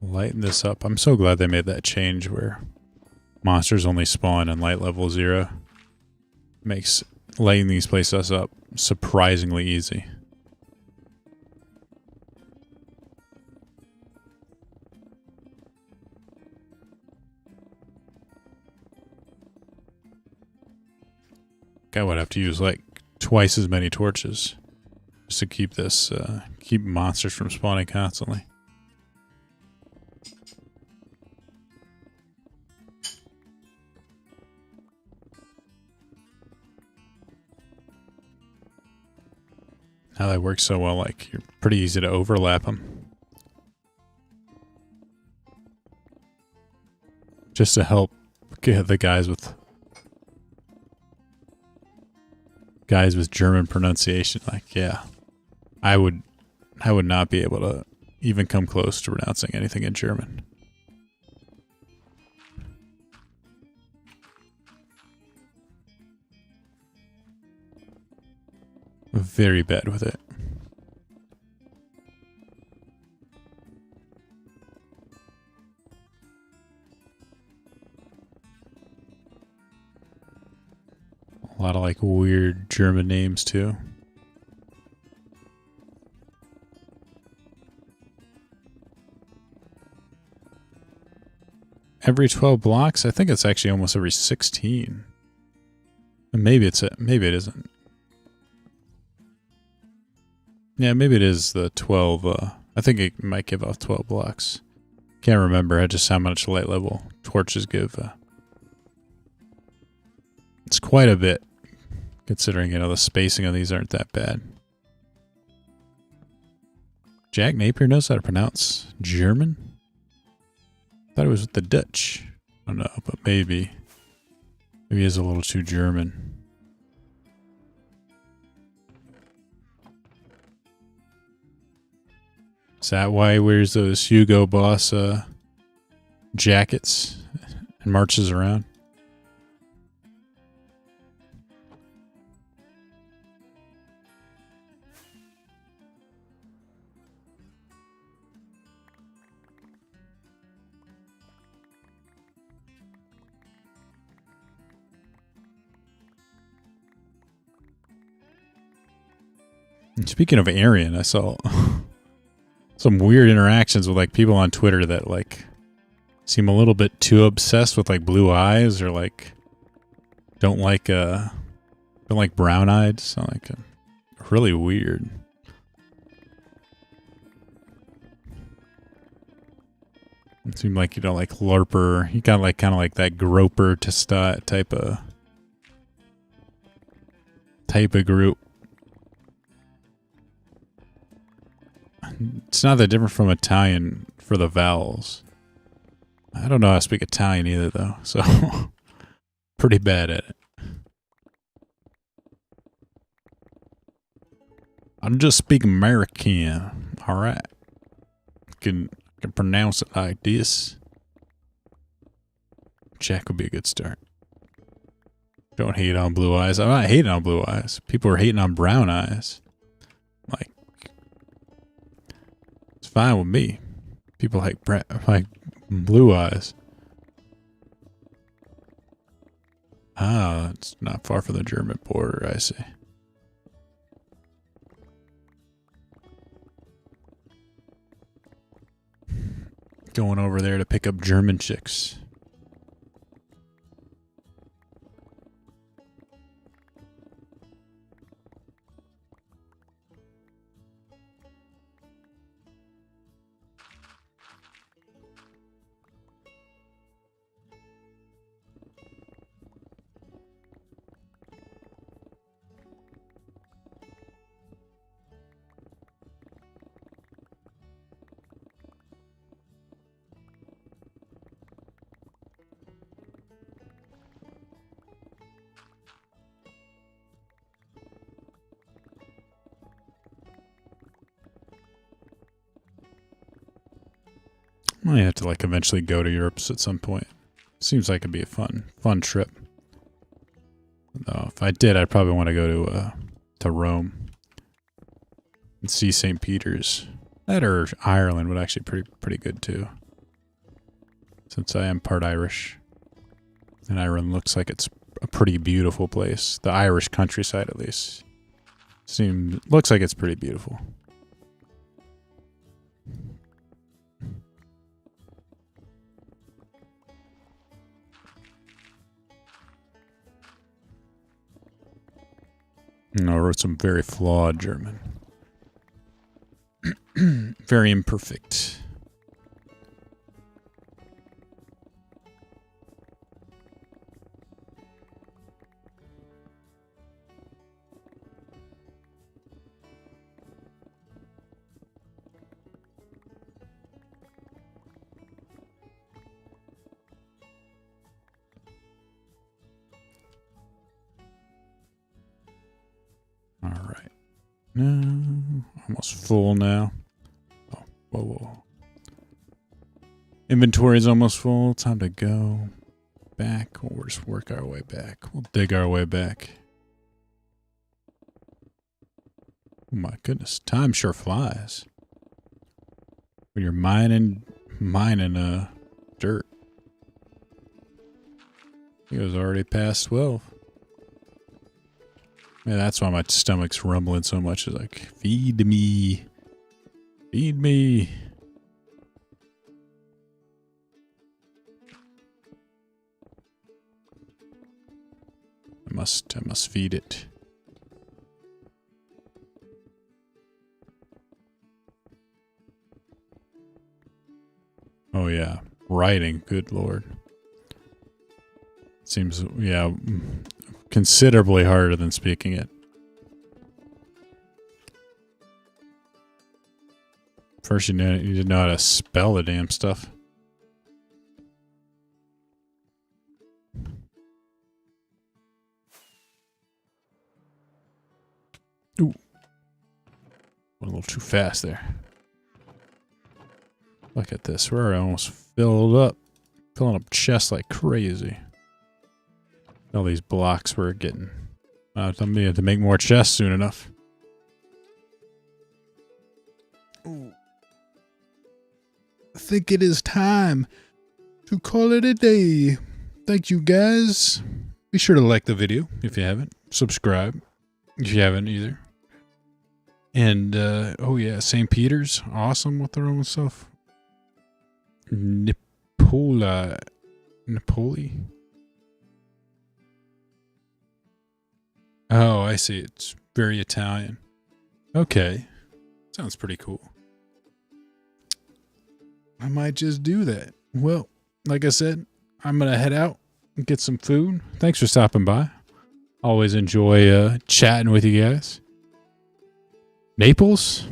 Lighten this up. I'm so glad they made that change where monsters only spawn in light level 0. Makes lighting these places up surprisingly easy. I would have to use like twice as many torches just to keep this, keep monsters from spawning constantly. How that works so well, like, you're pretty easy to overlap them. Just to help get the guys with German pronunciation. Like, yeah, I would not be able to even come close to pronouncing anything in German. Very bad with it. A lot of like weird German names too. Every 12 blocks? I think it's actually almost every 16. Maybe it isn't. Yeah, maybe it is the 12. I think it might give off 12 blocks. Can't remember just how much light level torches give. It's quite a bit, considering, you know, the spacing on these aren't that bad. Jack Napier knows how to pronounce German? Thought it was with the Dutch. I don't know, but maybe it's a little too German. Is that why he wears those Hugo Boss jackets and marches around? And speaking of Aryan, I saw some weird interactions with like people on Twitter that like seem a little bit too obsessed with like blue eyes, or like don't like brown eyed. So like really weird. It seemed like, you know, like LARPer. He got like kind of like that groper to type of group. It's not that different from Italian for the vowels. I don't know how to speak Italian either, though, so pretty bad at it. I just speak American. All right, can pronounce it like this. Jack would be a good start. Don't hate on blue eyes. I'm not hating on blue eyes. People are hating on brown eyes. Like, it's fine with me. People like blue eyes. Ah, it's not far from the German border, I see. Going over there to pick up German chicks. Might have to like eventually go to Europe at some point. Seems like it'd be a fun trip. Though if I did, I'd probably want to go to Rome and see St. Peter's. That or Ireland would actually be pretty good too. Since I am part Irish, and Ireland looks like it's a pretty beautiful place. The Irish countryside, at least, looks like it's pretty beautiful. And I wrote some very flawed German. Very imperfect. All right. No, almost full now. Oh, whoa. Inventory is almost full. Time to go back. We'll just work our way back. We'll dig our way back. Oh my goodness, time sure flies when you're mining dirt. It was already past 12. Yeah, that's why my stomach's rumbling so much. It's like, feed me. Feed me. I must feed it. Oh yeah, writing, good lord. Seems, yeah, considerably harder than speaking it. First, you didn't know how to spell the damn stuff. Ooh. Went a little too fast there. Look at this. We're almost filled up. Filling up chests like crazy. All these blocks we're getting. I'm going to have to make more chests soon enough. Ooh. I think it is time to call it a day. Thank you, guys. Be sure to like the video if you haven't. Subscribe if you haven't either. And, oh yeah, St. Peter's. Awesome with their own stuff. Napoli. Oh, I see. It's very Italian. Okay. Sounds pretty cool. I might just do that. Well, like I said, I'm going to head out and get some food. Thanks for stopping by. Always enjoy chatting with you guys. Naples?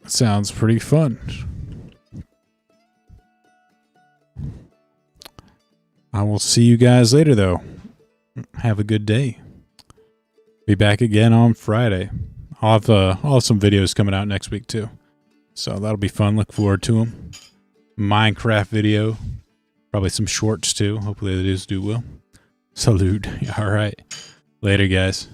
Sounds pretty fun. I will see you guys later, though. Have a good day. Be back again on Friday. I'll have some videos coming out next week, too. So that'll be fun. Look forward to them. Minecraft video. Probably some shorts, too. Hopefully they do well. Salute. All right. Later, guys.